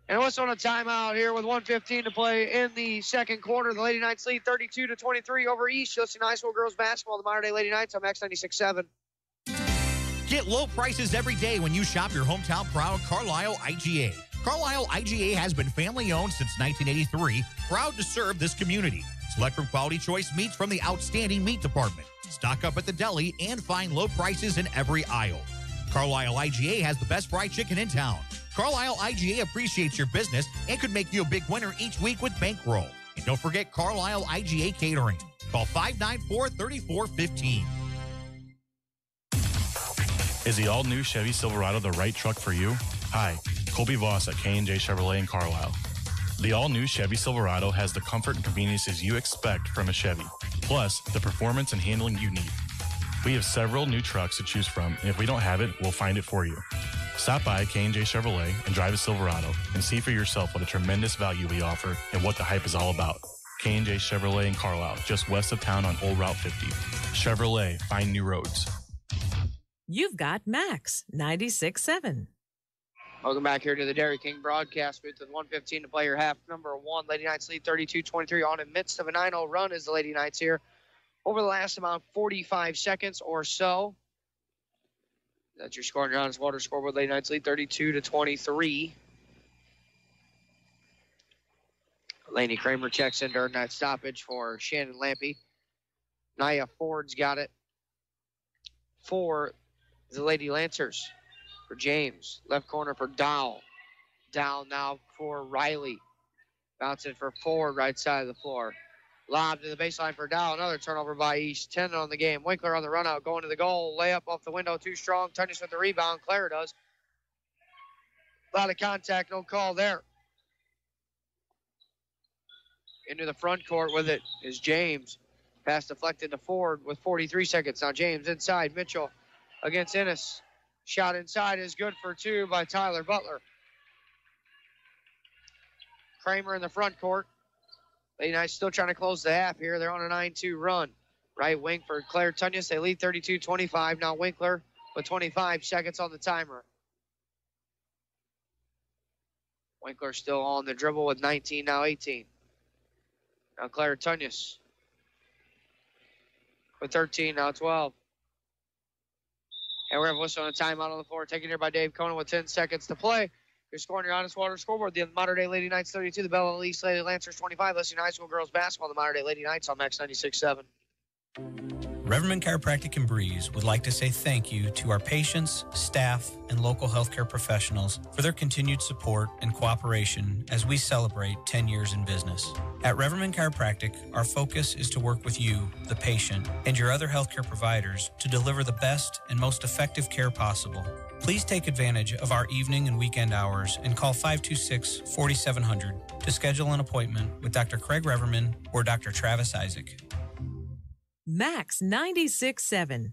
And what's on a timeout here with 1:15 to play in the second quarter. The Lady Knights lead 32-23 over East. You're listening to high school girls basketball, the Modern Day Lady Knights on Max 96.7. Get low prices every day when you shop your hometown proud Carlisle IGA. Carlisle IGA has been family owned since 1983, proud to serve this community. Select from quality choice meats from the outstanding meat department. Stock up at the deli and find low prices in every aisle. Carlisle IGA has the best fried chicken in town. Carlisle IGA appreciates your business and could make you a big winner each week with bankroll. And don't forget Carlisle IGA Catering. Call 594-3415. Is the all-new Chevy Silverado the right truck for you? Hi, Colby Voss at K&J Chevrolet in Carlisle. The all-new Chevy Silverado has the comfort and conveniences you expect from a Chevy, plus the performance and handling you need. We have several new trucks to choose from, and if we don't have it, we'll find it for you. Stop by K&J Chevrolet and drive a Silverado and see for yourself what a tremendous value we offer and what the hype is all about. K&J Chevrolet in Carlisle, just west of town on Old Route 50. Chevrolet, find new roads. You've got Max 96.7. Welcome back here to the Dairy King broadcast booth with 1:15 to play your half number 1. Lady Knights lead 32-23 on in midst of a 9-0 run as the Lady Knights here over the last about 45 seconds or so. That's your score on your honest water scoreboard. Lady Knights lead 32-23. Lainey Kramer checks in during that stoppage for Shannon Lampy. Nia Ford's got it for the Lady Lancers. For James, left corner for Dow. Dow now for Riley. Bounce it for Ford, right side of the floor. Lob to the baseline for Dow. Another turnover by East. 10 on the game. Winkler on the run out, going to the goal. Layup off the window, too strong. Tunyas with the rebound. Claire does. A lot of contact, no call there. into the front court with it is James. Pass deflected to Ford with 43 seconds. Now James inside. Mitchell against Ennis. Shot inside is good for two by Tyler Butler. Kramer in the front court. Lady Knights still trying to close the half here. They're on a 9-2 run. Right wing for Claire Tunyas. They lead 32-25. Now Winkler with 25 seconds on the timer. Winkler still on the dribble with 19, now 18. Now Claire Tunyas with 13, now 12. And we're going to whistle on a timeout on the floor. Taken here by Dave Conan with 10 seconds to play. You're scoring your Honest Water scoreboard. The Modern Day Lady Knights 32, the Belleville East Lady Lancers 25. Listening to high school girls basketball, the Modern Day Lady Knights on Max 96.7. Reverman Chiropractic in Breeze would like to say thank you to our patients, staff, and local healthcare professionals for their continued support and cooperation as we celebrate 10 years in business. At Reverman Chiropractic, our focus is to work with you, the patient, and your other healthcare providers to deliver the best and most effective care possible. Please take advantage of our evening and weekend hours and call 526-4700 to schedule an appointment with Dr. Craig Reverman or Dr. Travis Isaac. Max 96.7.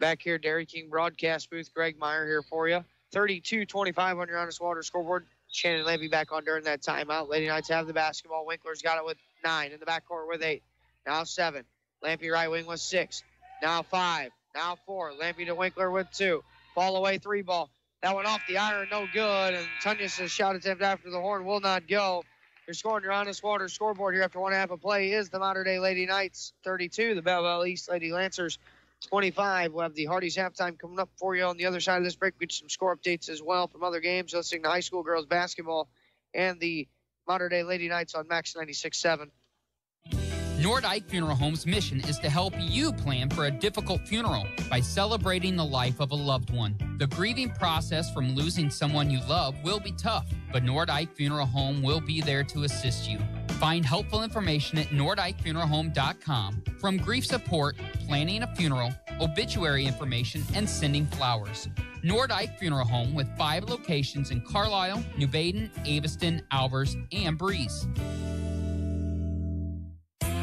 Back here, Dairy King broadcast booth. Greg Meyer here for you. 32-25 on your Honest Water scoreboard. Shannon Levy back on during that timeout. Lady Knights have the basketball. Winkler's got it with 9. In the backcourt with 8. Now 7. Lampy right wing with 6. Now 5. Now 4. Lampy to Winkler with 2. Fall away 3 ball. That went off the iron, no good. And Tunyas' shot attempt after the horn will not go. You're scoring your Honest Water scoreboard here after 1.5 of play is the Modern Day Lady Knights 32, the Belleville East Lady Lancers 25. We'll have the Hardy's halftime coming up for you on the other side of this break. Get some score updates as well from other games. Listening to high school girls basketball and the Modern Day Lady Knights on Max 96.7. Nordike Funeral Home's mission is to help you plan for a difficult funeral by celebrating the life of a loved one. The grieving process from losing someone you love will be tough, but Nordike Funeral Home will be there to assist you. Find helpful information at NordikeFuneralHome.com. From grief support, planning a funeral, obituary information, and sending flowers. Nordike Funeral Home with 5 locations in Carlisle, New Baden, Aveston, Alvers, and Breeze.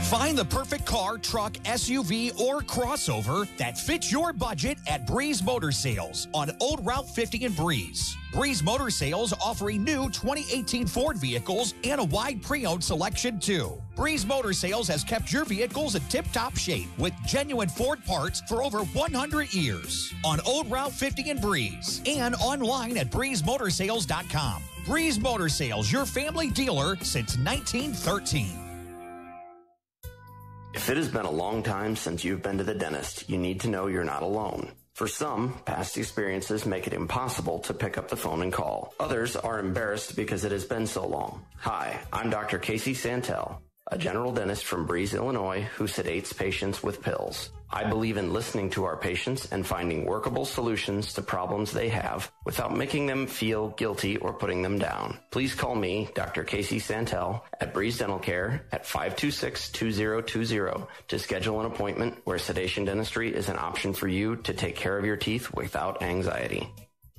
Find the perfect car, truck, SUV, or crossover that fits your budget at Breeze Motor Sales on Old Route 50 in Breeze. Breeze Motor Sales offering new 2018 Ford vehicles and a wide pre-owned selection too. Breeze Motor Sales has kept your vehicles in tip-top shape with genuine Ford parts for over 100 years on Old Route 50 in Breeze and online at breezemotorsales.com. Breeze Motor Sales, your family dealer since 1913. If it has been a long time since you've been to the dentist, you need to know you're not alone. For some, past experiences make it impossible to pick up the phone and call. Others are embarrassed because it has been so long. Hi, I'm Dr. Casey Santel, a general dentist from Breeze, Illinois, who sedates patients with pills. I believe in listening to our patients and finding workable solutions to problems they have without making them feel guilty or putting them down. Please call me, Dr. Casey Santel, at Breeze Dental Care at 526-2020 to schedule an appointment where sedation dentistry is an option for you to take care of your teeth without anxiety.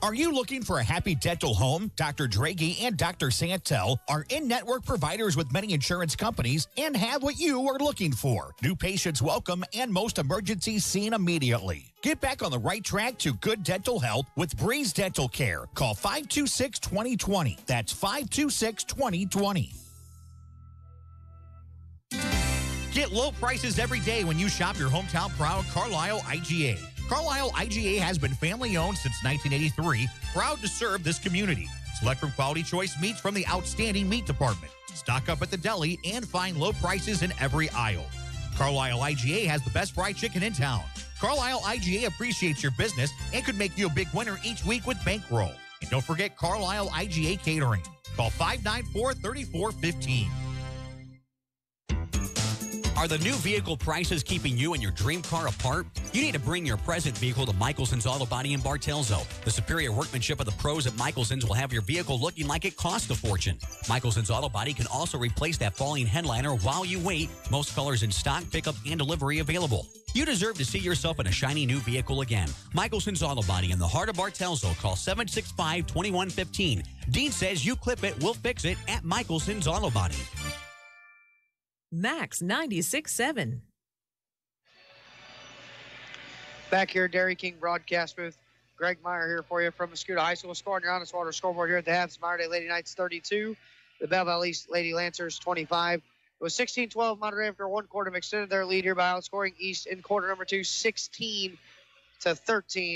Are you looking for a happy dental home? Dr. Draghi and Dr. Santel are in-network providers with many insurance companies and have what you are looking for. New patients welcome and most emergencies seen immediately. Get back on the right track to good dental health with Breeze Dental Care. Call 526-2020. That's 526-2020. Get low prices every day when you shop your hometown proud Carlisle IGA. Carlisle IGA has been family-owned since 1983, proud to serve this community. Select from quality choice meats from the outstanding meat department. Stock up at the deli and find low prices in every aisle. Carlisle IGA has the best fried chicken in town. Carlisle IGA appreciates your business and could make you a big winner each week with bankroll. And don't forget Carlisle IGA Catering. Call 594-3415. Are the new vehicle prices keeping you and your dream car apart? You need to bring your present vehicle to Michelson's Auto Body in Bartelzo. The superior workmanship of the pros at Michelson's will have your vehicle looking like it cost a fortune. Michelson's Auto Body can also replace that falling headliner while you wait. Most colors in stock, pickup, and delivery available. You deserve to see yourself in a shiny new vehicle again. Michelson's Auto Body in the heart of Bartelzo. Call 765-2115. Dean says you clip it, we'll fix it at Michelson's Auto Body. Max 96.7. Back here, Dairy King broadcast booth. Greg Meyer here for you from Wcxo High School. Scoring your honest water scoreboard here at the half. Mater Dei Lady Knights 32. The Belleville East Lady Lancers 25. It was 16-12 Mater Dei after one quarter. Have extended their lead here by outscoring East in quarter number 2, 16-13.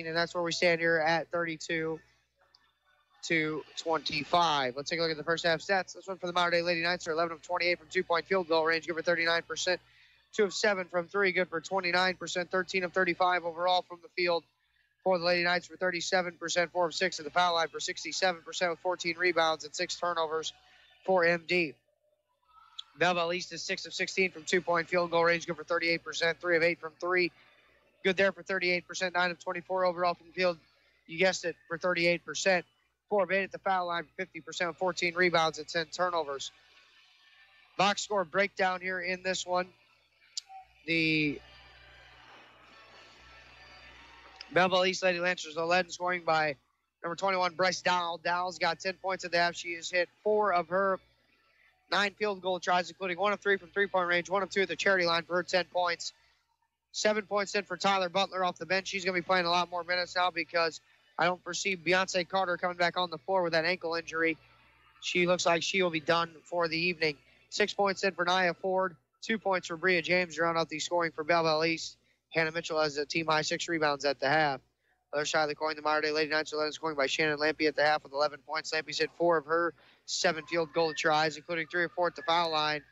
And that's where we stand here at 32-25. Let's take a look at the first half stats. This one for the Mater Dei Lady Knights are 11 of 28 from two-point field goal range, good for 39%. 2 of 7 from 3, good for 29%. 13 of 35 overall from the field for the Lady Knights for 37%. 4 of 6 at the foul line for 67% with 14 rebounds and 6 turnovers for MD. Belleville East is 6 of 16 from two-point field goal range, good for 38%. 3 of 8 from 3, good there for 38%. 9 of 24 overall from the field, you guessed it, for 38%. 4 of 8 at the foul line for 50% with 14 rebounds and 10 turnovers. Box score breakdown here in this one. The Belleville East Lady Lancers are led in scoring by number 21, Bryce Dowell. Dowell's got 10 points at the half. She has hit 4 of her 9 field goal tries, including 1 of 3 from three-point range, 1 of 2 at the charity line for her 10 points. 7 points in for Tyler Butler off the bench. She's going to be playing a lot more minutes now because I don't foresee Beyonce Carter coming back on the floor with that ankle injury. She looks like she will be done for the evening. 6 points in for Nia Ford. 2 points for Bria James to round out the scoring for Belleville East. Hannah Mitchell has a team-high 6 rebounds at the half. Other side of the coin, the Mater Dei Lady Knights are led in scoring by Shannon Lampy at the half with 11 points. Lampy's hit 4 of her 7 field goal tries, including 3 or 4 at the foul line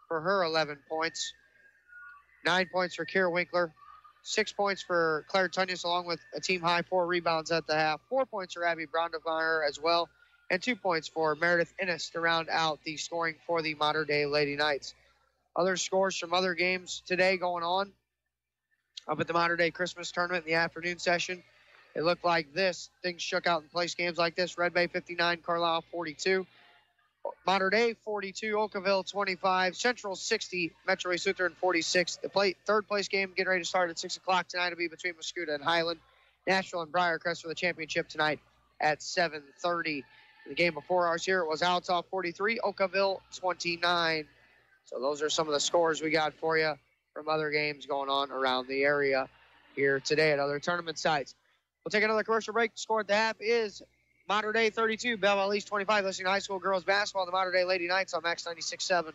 for her 11 points. 9 points for Kira Winkler. 6 points for Claire Tunyas, along with a team-high 4 rebounds at the half. 4 points for Abby Brondemeier as well, and 2 points for Meredith Innes to round out the scoring for the Mater Dei Lady Knights. Other scores from other games today going on up at the Mater Dei Christmas Tournament in the afternoon session. It looked like this. Things shook out in place games like this. Red Bay 59, Carlisle 42. Mater Dei 42, Oakville 25, Central 60, Metro East Lutheran 46. The third place game getting ready to start at 6 o'clock tonight will be between Muscuda and Highland. Nashville and Briarcrest for the championship tonight at 7:30. The game before ours here, it was Altough 43, Oakville 29. So those are some of the scores we got for you from other games going on around the area here today at other tournament sites. We'll take another commercial break. The score at the half is Mater Dei 32, Belleville East 25. Listening to high school girls basketball, the Mater Dei Lady Knights on Max 96.7.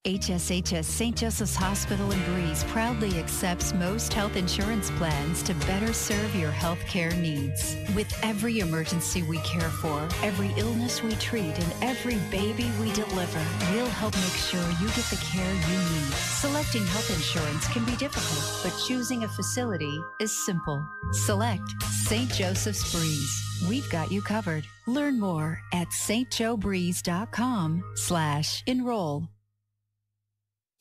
HSHS St. Joseph's Hospital in Breeze proudly accepts most health insurance plans to better serve your health care needs. With every emergency we care for, every illness we treat, and every baby we deliver, we'll help make sure you get the care you need. Selecting health insurance can be difficult, but choosing a facility is simple. Select St. Joseph's Breeze. We've got you covered. Learn more at stjoebreeze.com/enroll.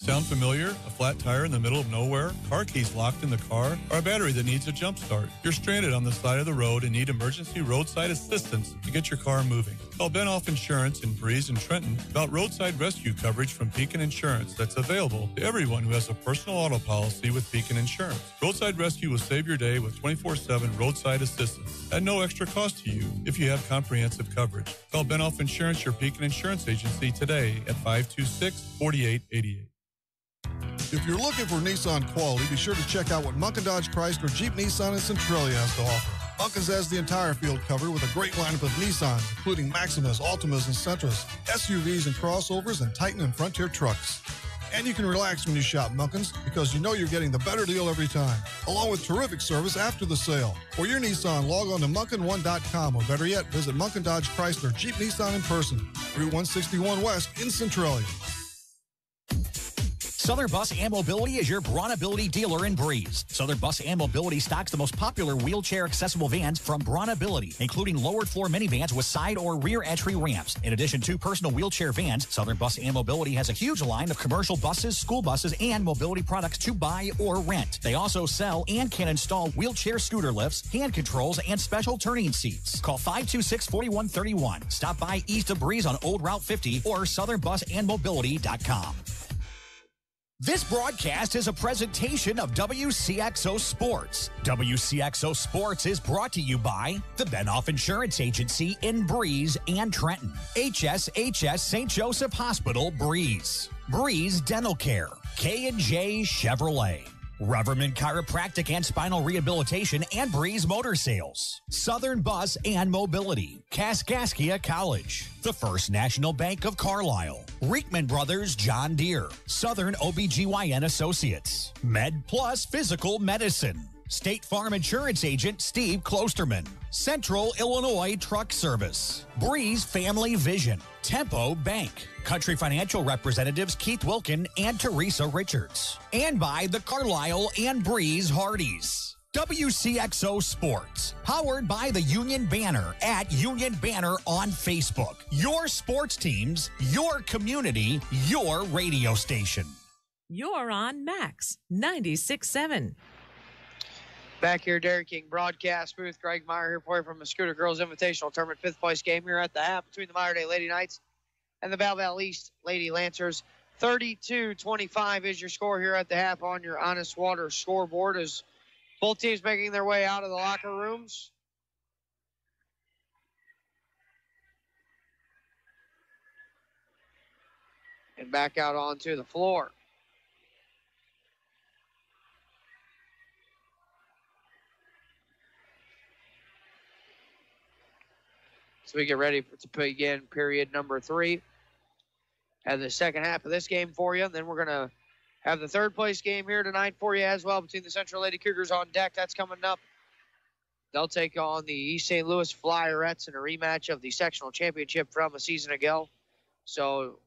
Sound familiar? A flat tire in the middle of nowhere? Car keys locked in the car? Or a battery that needs a jump start? You're stranded on the side of the road and need emergency roadside assistance to get your car moving. Call Benoff Insurance in Breeze and Trenton about roadside rescue coverage from Beacon Insurance that's available to everyone who has a personal auto policy with Beacon Insurance. Roadside Rescue will save your day with 24/7 roadside assistance at no extra cost to you if you have comprehensive coverage. Call Benoff Insurance, your Beacon Insurance agency, today at 526-4888. If you're looking for Nissan quality, be sure to check out what Munkin Dodge Chrysler Jeep Nissan and Centralia has to offer. Munkin's has the entire field covered with a great lineup of Nissans, including Maximas, Altimas, and Sentras, SUVs and crossovers, and Titan and Frontier trucks. And you can relax when you shop Munkin's because you know you're getting the better deal every time, along with terrific service after the sale. For your Nissan, log on to Munkin1.com, or better yet, visit Munkin Dodge Chrysler Jeep Nissan in person, Route 161 West in Centralia. Southern Bus and Mobility is your Bronability dealer in Breeze. Southern Bus and Mobility stocks the most popular wheelchair-accessible vans from Bronability, including lowered-floor minivans with side or rear entry ramps. In addition to personal wheelchair vans, Southern Bus and Mobility has a huge line of commercial buses, school buses, and mobility products to buy or rent. They also sell and can install wheelchair scooter lifts, hand controls, and special turning seats. Call 526-4131. Stop by east of Breeze on Old Route 50 or southernbusandmobility.com. This broadcast is a presentation of Wcxo Sports. Wcxo Sports is brought to you by the Benoff Insurance Agency in Breeze and Trenton. HSHS St. Joseph Hospital, Breeze. Breeze Dental Care. K&J Chevrolet. Reverman Chiropractic and Spinal Rehabilitation and Breeze Motor Sales. Southern Bus and Mobility. Kaskaskia College. The First National Bank of Carlisle. Reekman Brothers John Deere. Southern OBGYN Associates. Med Plus Physical Medicine. State Farm Insurance Agent Steve Klosterman. Central Illinois Truck Service. Breeze Family Vision. Tempo Bank. Country Financial Representatives Keith Wilkin and Teresa Richards. And by the Carlisle and Breeze Hardys. WCXO Sports, powered by the Union Banner at Union Banner on Facebook. Your sports teams, your community, your radio station. You're on Max 96.7. Back here, Dairy King broadcast booth. Greg Meyer here for you from the Scooter Girls Invitational Tournament 5th place game here at the half between the Meyer Day Lady Knights and the Val Valley East Lady Lancers. 32-25 is your score here at the half on your Honest Water scoreboard as both teams making their way out of the locker rooms. And back out onto the floor. So we get ready to begin period number 3. Have the second half of this game for you. And then we're going to have the third place game here tonight for you as well between the Central Lady Cougars on deck. That's coming up. They'll take on the East St. Louis Flyerettes in a rematch of the sectional championship from a season ago. So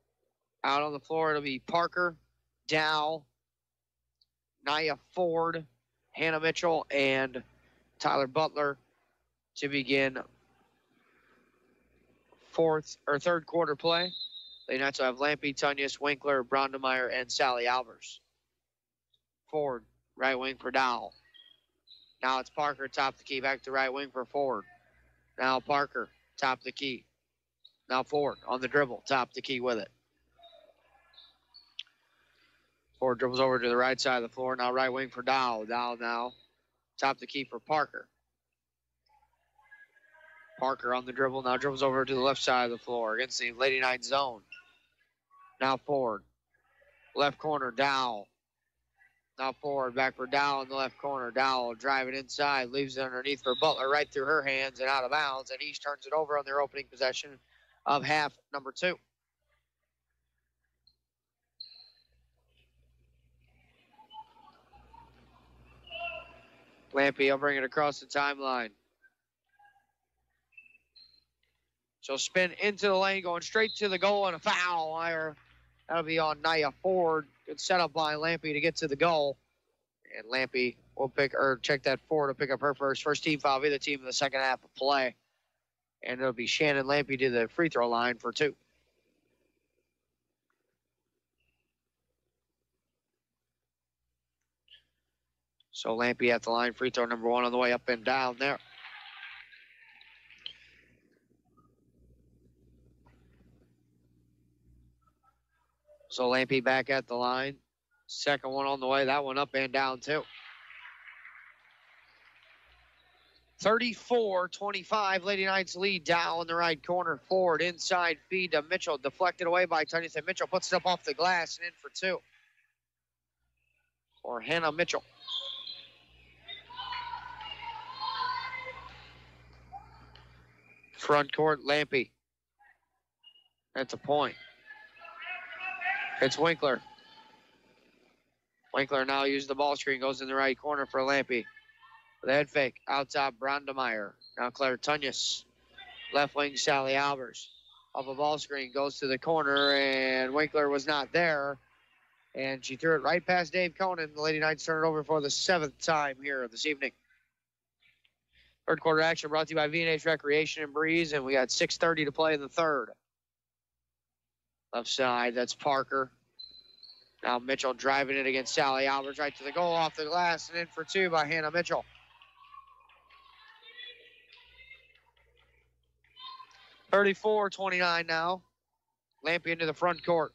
out on the floor, it'll be Parker, Dow, Nia Ford, Hannah Mitchell, and Tyler Butler to begin third quarter play. Lady Knights will have Lampy, Tunyas, Winkler, Brondemeyer, and Sally Albers. Ford, right wing for Dow. Now it's Parker, top the key, back to right wing for Ford. Now Parker, top the key. Now Ford on the dribble, top the key with it. Ford dribbles over to the right side of the floor. Now right wing for Dow. Dow now, top the key for Parker. Parker on the dribble, now dribbles over to the left side of the floor against the Lady Knights zone. Now Ford, left corner, Dow. Now Ford, back for Dow in the left corner. Dow driving inside, leaves it underneath for Butler, right through her hands and out of bounds, and East turns it over on their opening possession of half number 2. Lampy will bring it across the timeline. She'll spin into the lane, going straight to the goal, and a foul. That'll be on Nia Ford. Good setup by Lampy to get to the goal. And Lampy will check that Ford to pick up her first team foul of either team in the second half of play. And it'll be Shannon Lampy to the free throw line for 2. So Lampy at the line, free throw number 1 on the way up and down there. So Lampy back at the line. Second one on the way. That one up and down too. 34-25. Lady Knights lead. Dow in the right corner. Ford inside feed to Mitchell. Deflected away by Tunyas. And Mitchell puts it up off the glass and in for 2. For Hannah Mitchell. Front court, Lampy. That's a point. It's Winkler. Winkler now uses the ball screen, goes in the right corner for Lampy. The head fake, out top, Brondemeyer. Now Claire Tunyas. Left wing, Sally Albers. Off a ball screen, goes to the corner, and Winkler was not there. And she threw it right past Dave Conan. The Lady Knights turn it over for the 7th time here this evening. Third quarter action brought to you by V&H Recreation and Breeze, and we got 6:30 to play in the third. Left side, that's Parker. Now Mitchell driving it against Sally Albers right to the goal, off the glass, and in for 2 by Hannah Mitchell. 34-29 now. Lampy into the front court.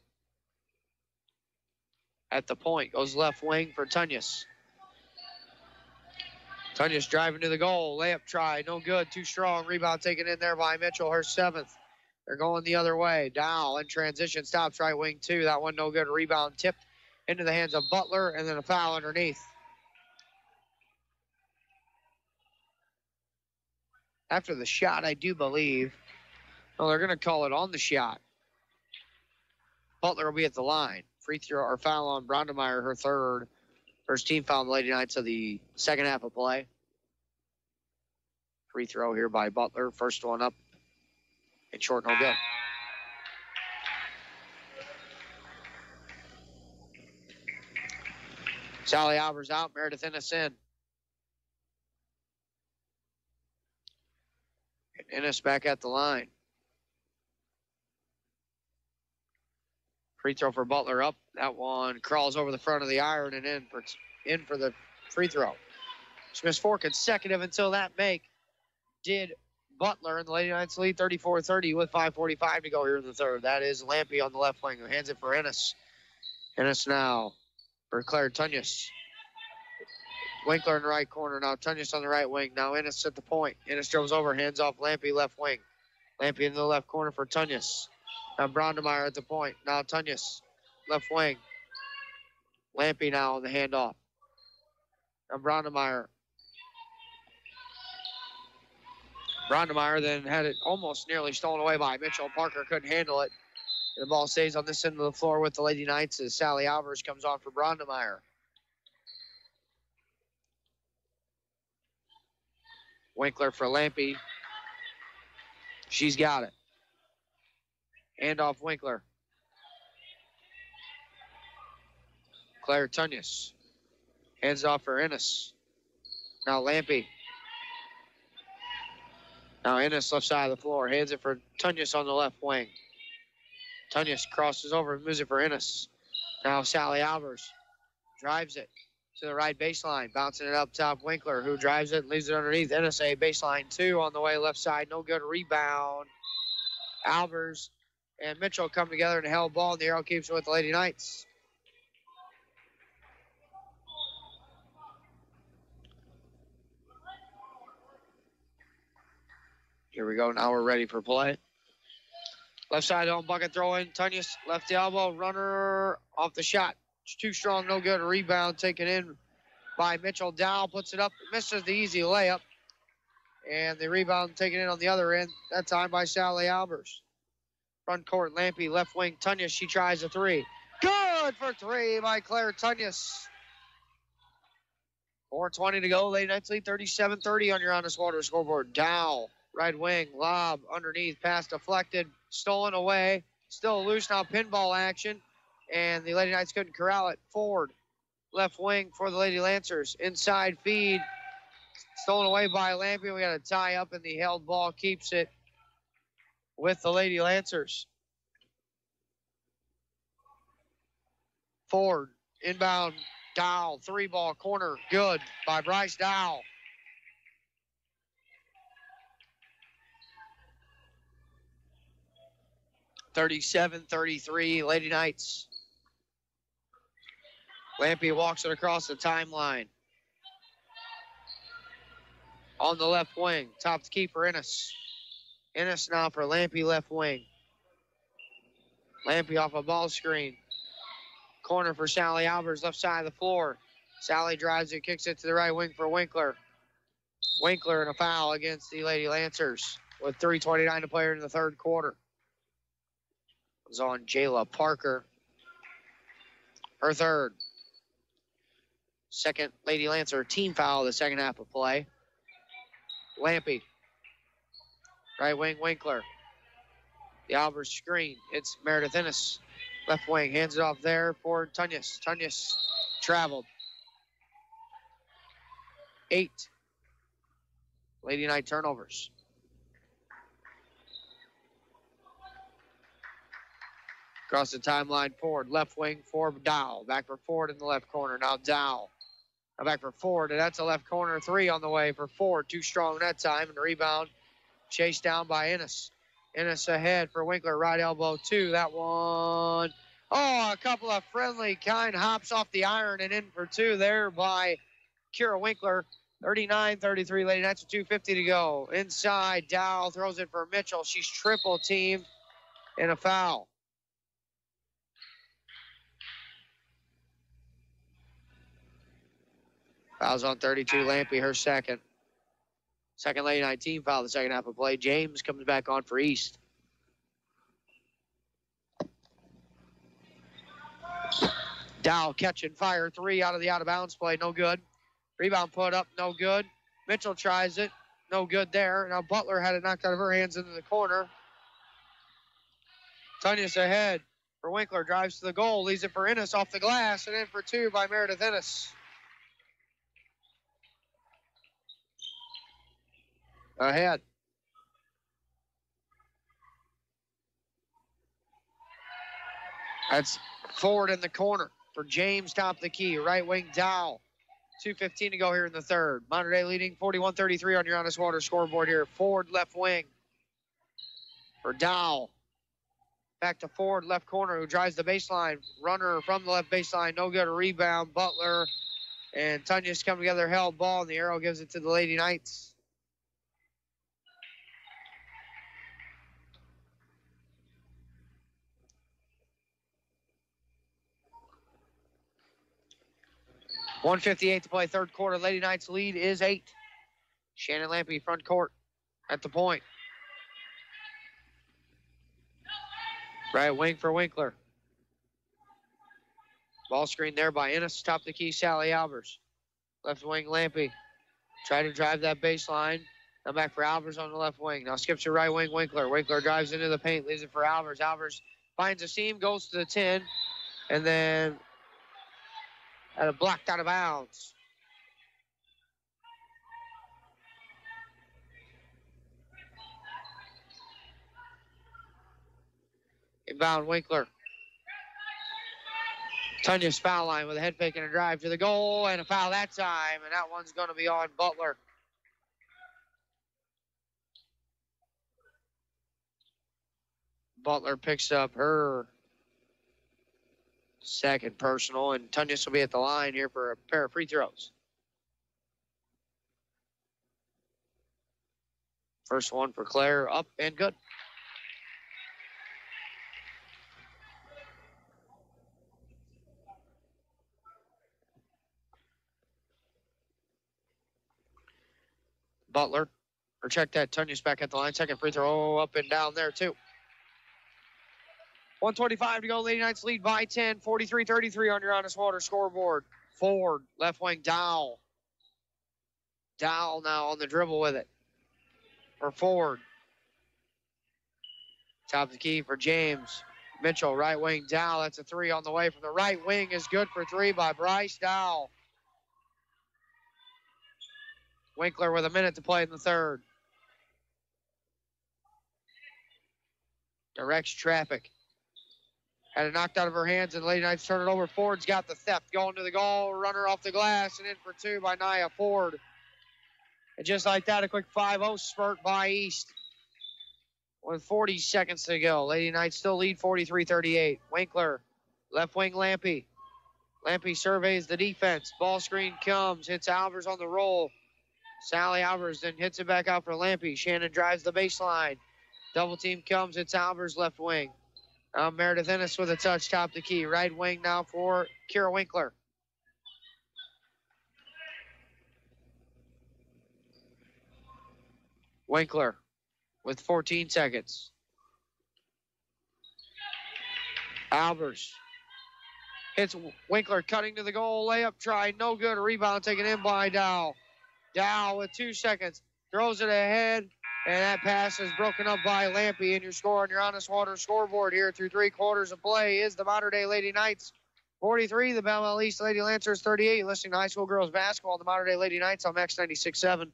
at the point. Goes left wing for Tunyas. Tunyas driving to the goal. Layup try. No good. Too strong. Rebound taken in there by Mitchell. Her 7th. They're going the other way. Dow in transition. Stops right wing 2. That one no good. Rebound tipped into the hands of Butler, and then a foul underneath. After the shot, I do believe. Well, they're going to call it on the shot. Butler will be at the line. Free throw or foul on Brondemeyer, her 3rd. First team foul on the Lady Knights of the second half of play. Free throw here by Butler. First one up. And short, no good. Sally Albers out. Meredith Ennis in. And Ennis back at the line. Free throw for Butler up. That one crawls over the front of the iron and in for the free throw. She missed 4 consecutive until that make. Did Butler, and the Lady Knights lead 34-30 with 5:45 to go here in the 3rd. That is Lampy on the left wing who hands it for Ennis. Ennis now for Claire Tunyas. Winkler in the right corner. Now Tunyas on the right wing. Now Ennis at the point. Ennis dribbles over, hands off Lampy left wing. Lampy in the left corner for Tunyas. Now Brondemeyer at the point. Now Tunyas, left wing. Lampy now on the handoff. Now Brondemeyer. Brondemeyer then had it almost nearly stolen away by Mitchell. Parker couldn't handle it. And the ball stays on this end of the floor with the Lady Knights as Sally Alvarez comes on for Brondemeyer. Winkler for Lampy. She's got it. Hand off Winkler. Claire Tunyas. Hands off for Ennis. Now Lampy. Now Ennis left side of the floor. Hands it for Tunyas on the left wing. Tunyas crosses over and moves it for Ennis. Now Sally Albers drives it to the right baseline. Bouncing it up top. Winkler who drives it and leaves it underneath. Ennis a baseline 2 on the way left side. No good. Rebound. Albers and Mitchell come together and held ball, and the arrow keeps it with the Lady Knights. Here we go. Now we're ready for play. Left side on bucket throw in. Tunyas left elbow. Runner off the shot. It's too strong. No good. Rebound taken in by Mitchell. Dow puts it up. Misses the easy layup. And the rebound taken in on the other end. That time by Sally Albers. Front court, Lampy, left wing, Tunyas. She tries a 3. Good for 3 by Claire Tunyas. 4:20 to go. Lady Knights lead 37-30 on your Honest Water scoreboard. Dow, right wing, lob, underneath, pass deflected, stolen away. Still loose now, pinball action. And the Lady Knights couldn't corral it. Ford, left wing for the Lady Lancers. Inside feed, stolen away by Lampy. We got a tie up, and the held ball keeps it with the Lady Lancers. Ford, inbound, Dow, 3-ball corner, good by Bryce Dow. (37-33) Lady Knights. Lampy walks it across the timeline. On the left wing, top keeper Ennis. Ennis now for Lampy left wing. Lampy off a ball screen. Corner for Sally Albers, left side of the floor. Sally drives it, kicks it to the right wing for Winkler. Winkler and a foul against the Lady Lancers with 3:29 to play in the 3rd quarter. It was on Jayla Parker. Her 3rd. Second Lady Lancer team foul of the second half of play. Lampy. Right wing, Winkler. The Albers screen. It's Meredith Ennis. Left wing, hands it off there for Tunyas. Tunyas traveled. 8 Lady Knight turnovers. Across the timeline, Ford. Left wing for Dow. Back for Ford in the left corner. Now Dow. Now back for Ford, and that's a left corner 3 on the way for Ford. Too strong that time, and the rebound chased down by Ennis. Ennis ahead for Winkler, right elbow 2. That one Oh, a couple of friendly, kind hops off the iron and in for two there by Kira Winkler. 39-33, Lady Knights with 2:50 to go. Inside, Dow throws it for Mitchell. She's triple teamed and a foul. Fouls on 32, Lampe, her second. Second Lady Knight team foul the second half of play. James comes back on for East. Dow catch and fire three out of the out-of-bounds play, no good. Rebound put up, no good. Mitchell tries it, no good there. Now Butler had it knocked out of her hands into the corner. Tunyas ahead for Winkler, drives to the goal, leaves it for Ennis off the glass, and in for two by Meredith Ennis. Ahead. That's forward in the corner for James, top of the key. Right wing Dow. 2:15 to go here in the third. Mater Dei leading 41-33 on your Honest Water scoreboard here. Ford left wing for Dow. Back to Ford, left corner, who drives the baseline. Runner from the left baseline, no good. A rebound. Butler and Tunyas come together, held ball, and the arrow gives it to the Lady Knights. .158 to play, third quarter. Lady Knights lead is 8. Shannon Lampe front court at the point. Right wing for Winkler. Ball screen there by Ennis. Top of the key, Sally Albers. Left wing, Lampe. Try to drive that baseline. Now back for Albers on the left wing. Now skips to right wing, Winkler. Winkler drives into the paint, leaves it for Albers. Albers finds a seam, goes to the 10, and then had it blocked out of bounds. Inbound Winkler. Tunyas foul line with a head fake and a drive to the goal, and a foul that time, and that one's going to be on Butler. Butler picks up her second personal, and Tunyas will be at the line here for a pair of free throws. First one for Claire, up and good. Butler, or check that, Tunyas back at the line. Second free throw, up and down there too. 1:25 to go. Lady Knights lead by 10, 43-33 on your Honest Water scoreboard. Ford, left wing, Dow. Dow now on the dribble with it. For Ford. Top of the key for James. Mitchell, right wing, Dow. That's a three on the way from the right wing. Is good for three by Bryce Dow. Winkler with a minute to play in the third. Directs traffic. Had it knocked out of her hands, and Lady Knights turn it over. Ford's got the theft. Going to the goal. Runner off the glass, and in for two by Nia Ford. And just like that, a quick 5-0 spurt by East. With 40 seconds to go. Lady Knights still lead 43-38. Winkler, left wing, Lampe. Lampe surveys the defense. Ball screen comes. Hits Albers on the roll. Sally Albers then hits it back out for Lampe. Shannon drives the baseline. Double team comes. It's Albers left wing. Meredith Ennis with a touch, top the key. Right wing now for Kira Winkler. Winkler with 14 seconds. Albers hits Winkler, cutting to the goal. Layup try, no good. A rebound taken in by Dow. Dow with 2 seconds. Throws it ahead. And that pass is broken up by Lampe. And your score on your Honest Water scoreboard here through 3 quarters of play is the Mater Dei Lady Knights 43, the Belleville East Lady Lancers 38. You're listening to high school girls basketball, the Mater Dei Lady Knights on Max 96.7.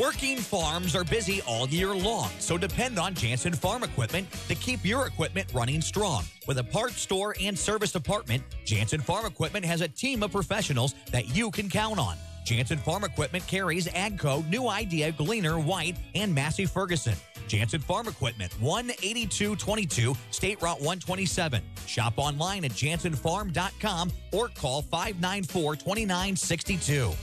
Working farms are busy all year long, so depend on Jansen Farm Equipment to keep your equipment running strong. With a parts store and service department, Jansen Farm Equipment has a team of professionals that you can count on. Jansen Farm Equipment carries AGCO, New Idea, Gleaner, White, and Massey Ferguson. Jansen Farm Equipment, 18222 State Route 127. Shop online at jansenfarm.com or call 594-2962.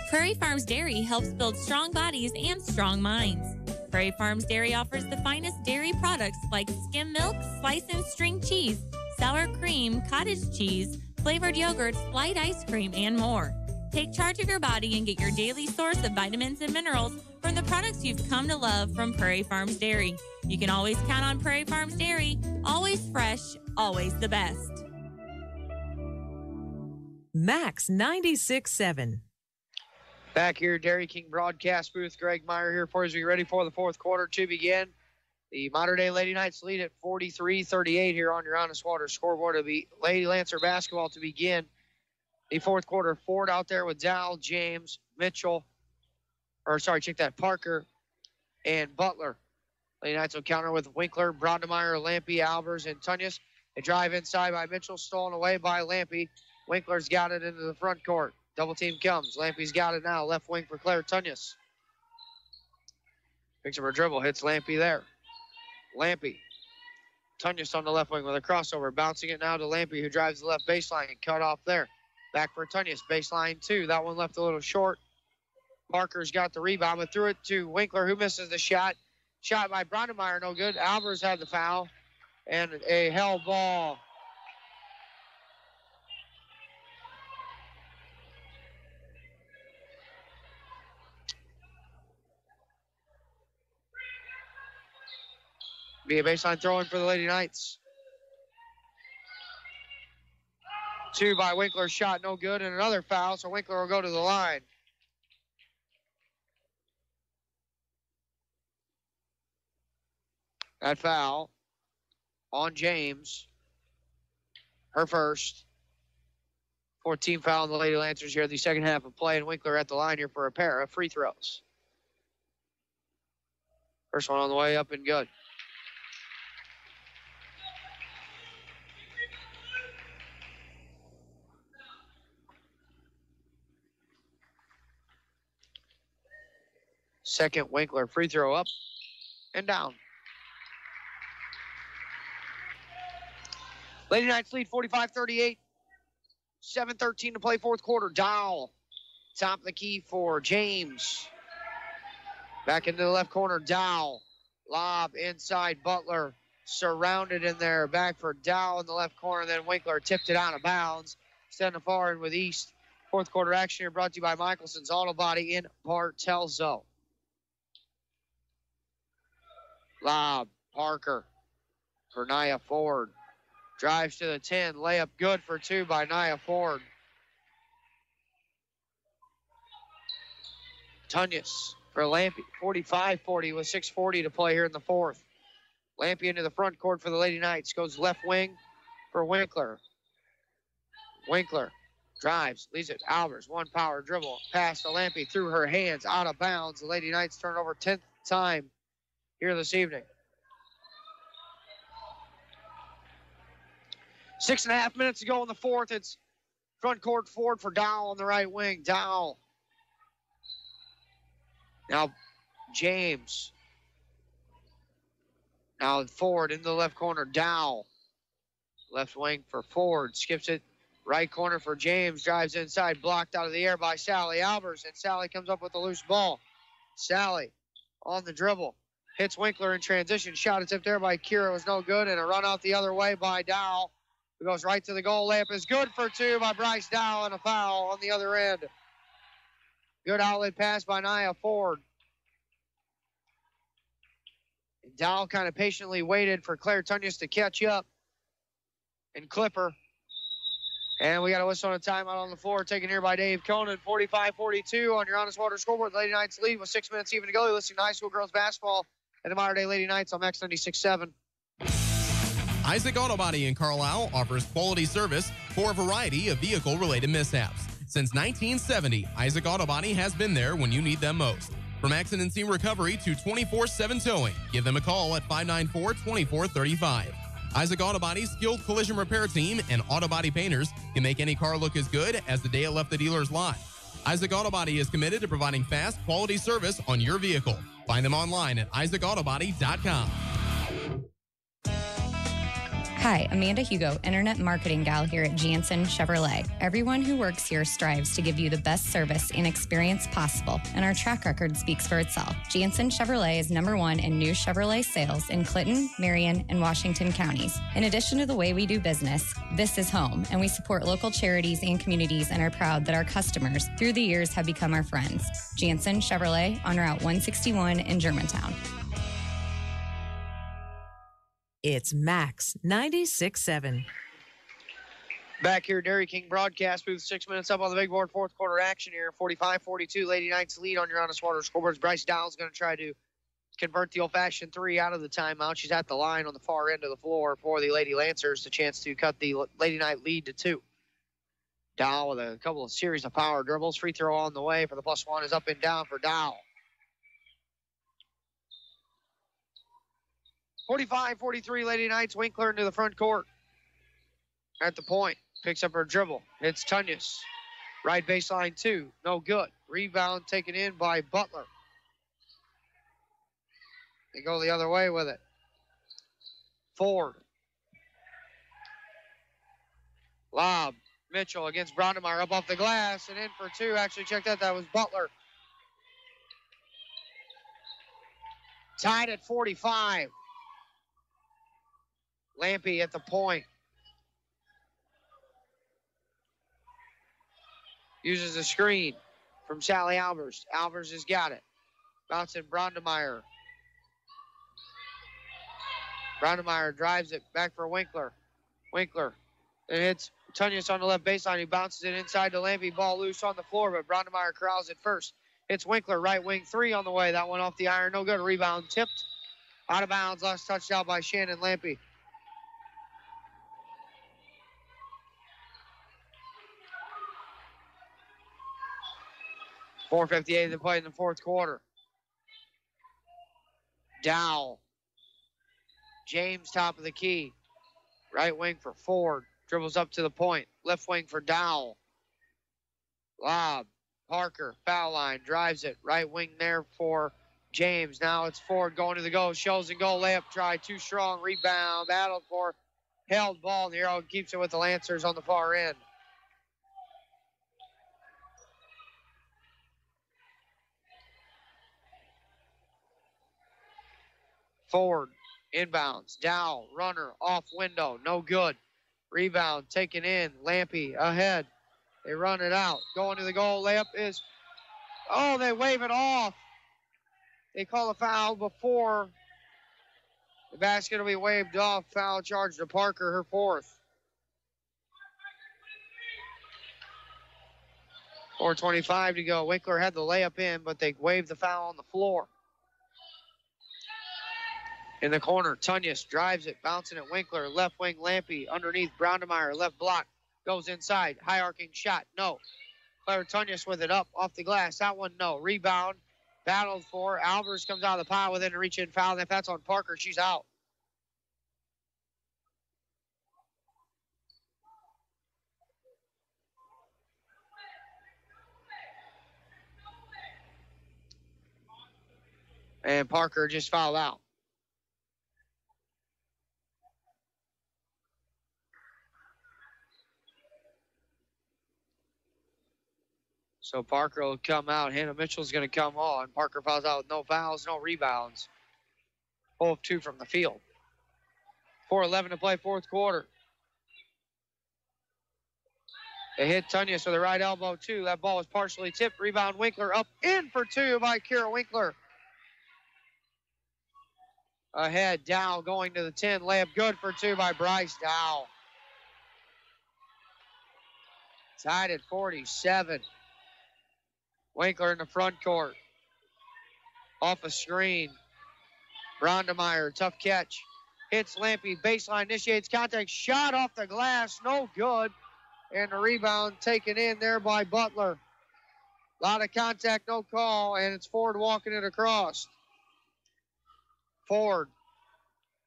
Prairie Farms Dairy helps build strong bodies and strong minds. Prairie Farms Dairy offers the finest dairy products like skim milk, slice and string cheese, sour cream, cottage cheese, flavored yogurts, light ice cream, and more. Take charge of your body and get your daily source of vitamins and minerals from the products you've come to love from Prairie Farms Dairy. You can always count on Prairie Farms Dairy. Always fresh, always the best. Max 96.7. Back here, Dairy King broadcast booth. Greg Meyer here for you as we get ready for the fourth quarter to begin. The Modern Day Lady Knights lead at 43-38 here on your Honest Water scoreboard. It'll be Lady Lancer basketball to begin the fourth quarter. Ford out there with Dow, James, Mitchell, Parker, and Butler. Lady Knights will counter with Winkler, Brondemeyer, Lampy, Albers, and Tunyas. They drive inside by Mitchell, stolen away by Lampy. Winkler's got it into the front court. Double team comes. Lampy's got it now. Left wing for Claire Tunyas. Picks up her dribble. Hits Lampy there. Lampy. Tunyas on the left wing with a crossover. Bouncing it now to Lampy, who drives the left baseline and cut off there. Back for Tunyas. Baseline 2. That one left a little short. Parker's got the rebound, but threw it to Winkler, who misses the shot. Shot by Brondemeyer, no good. Albers had the foul. And a held ball. Be a baseline throw-in for the Lady Knights. 2 by Winkler, shot no good, and another foul, so Winkler will go to the line. That foul on James. Her first. 14 foul on the Lady Lancers here in the second half of play, and Winkler at the line here for a pair of free throws. First one on the way up and good. Second Winkler free throw up and down. Lady Knights lead 45-38. 7:13 to play fourth quarter. Dow, top of the key for James. Back into the left corner, Dow. Lob inside, Butler surrounded in there. Back for Dow in the left corner, then Winkler tipped it out of bounds. Sending far in with East. Fourth quarter action here brought to you by Michelson's Auto Body in Bartelzo. Lob, Parker for Nia Ford. Drives to the 10, layup good for 2 by Nia Ford. Tunyas for Lampy, 45-40 with 6:40 to play here in the fourth. Lampy into the front court for the Lady Knights. Goes left wing for Winkler. Winkler drives, leaves it. Albers, one power dribble. Pass to Lampy through her hands, out of bounds. The Lady Knights turn over 10th time here this evening. 6.5 minutes to go in the fourth. It's front court Ford for Dow on the right wing. Dow. Now James. Now Ford in the left corner. Dow. Left wing for Ford. Skips it. Right corner for James. Drives inside. Blocked out of the air by Sally Albers. And Sally comes up with a loose ball. Sally on the dribble. Hits Winkler in transition. Shot attempt there by Kira was no good. And a run out the other way by Dow. Who goes right to the goal. Layup is good for 2 by Bryce Dow, and a foul on the other end. Good outlet pass by Nia Ford. And Dow kind of patiently waited for Claire Tunyas to catch up and clip her. And we got a whistle on a timeout on the floor, taken here by Dave Conan. 45-42 on your Honest Water scoreboard. The Lady Knights lead with 6 minutes even to go. You're listening to high school girls basketball and the Modern Day Lady Knights on Max 96.7. Isaac Auto Body in Carlisle offers quality service for a variety of vehicle-related mishaps. Since 1970, Isaac Auto Body has been there when you need them most. From accident scene recovery to 24/7 towing, give them a call at 594-2435. Isaac Auto Body's skilled collision repair team and auto body painters can make any car look as good as the day it left the dealer's lot. Isaac Auto Body is committed to providing fast, quality service on your vehicle. Find them online at isaacautobody.com. Hi, Amanda Hugo, Internet Marketing Gal here at Jansen Chevrolet. Everyone who works here strives to give you the best service and experience possible, and our track record speaks for itself. Jansen Chevrolet is #1 in new Chevrolet sales in Clinton, Marion, and Washington counties. In addition to the way we do business, this is home, and we support local charities and communities and are proud that our customers, through the years, have become our friends. Jansen Chevrolet on Route 161 in Germantown. It's Max 96.7. Back here, Dairy King broadcast booth, 6 minutes up on the big board, fourth quarter action here. 45-42, Lady Knights lead on your Honest Water scoreboards. Bryce Dowell's going to try to convert the old-fashioned three out of the timeout. She's at the line on the far end of the floor for the Lady Lancers, a chance to cut the Lady Knight lead to 2. Dowell with a couple of series of power dribbles. Free throw on the way for the +1 is up and down for Dowell. 45-43, Lady Knights. Winkler into the front court. At the point. Picks up her dribble. Hits Tunyas. Right baseline 2. No good. Rebound taken in by Butler. They go the other way with it. Ford. Lob. Mitchell against Brondemeier up off the glass and in for 2. Actually, check that. That was Butler. Tied at 45. Lampy at the point. Uses a screen from Sally Albers. Albers has got it. Bouncing Brondemeier. Brondemeier drives it back for Winkler. Winkler. It hits Tunyas on the left baseline. He bounces it inside to Lampy. Ball loose on the floor, but Brondemeier corrals it first. It's Winkler, right wing 3 on the way. That one off the iron. No good. Rebound tipped. Out of bounds. Last touchdown by Shannon Lampy. .458 to play in the fourth quarter. Dowell. James top of the key. Right wing for Ford. Dribbles up to the point. Left wing for Dowell. Lob. Parker. Foul line. Drives it. Right wing there for James. Now it's Ford going to the goal. Shows and goal. Layup try. Too strong. Rebound. Battled for. Held ball. And the arrow keeps it with the Lancers on the far end. Ford, inbounds, Dowell, runner, off window, no good. Rebound taken in, Lampy ahead. They run it out. Going to the goal, layup is, they wave it off. They call a foul before the basket will be waved off. Foul charge to Parker, her 4th. 4:25 to go. Winkler had the layup in, but they waved the foul on the floor. In the corner, Tunyas drives it, bouncing at Winkler. Left wing, Lampy. Underneath, Brondemeier. Left block. Goes inside. High arcing shot. No. Claire Tunyas with it up off the glass. That one, no. Rebound. Battled for. Albers comes out of the pile within a reach-in foul. And if that's on Parker, she's out. And Parker just fouled out. So Parker will come out. Hannah Mitchell's going to come on. Parker fouls out with no fouls, no rebounds. 0 of 2 from the field. 4:11 to play, fourth quarter. They hit Tunyas with a right elbow, too. That ball was partially tipped. Rebound, Winkler up in for 2 by Kira Winkler. Ahead, Dow going to the 10. Layup good for 2 by Bryce Dow. Tied at 47. Winkler in the front court. Off a screen. Brondemeier, tough catch. Hits Lampy, baseline, initiates contact. Shot off the glass, no good. And the rebound taken in there by Butler. A lot of contact, no call, and it's Ford walking it across. Ford,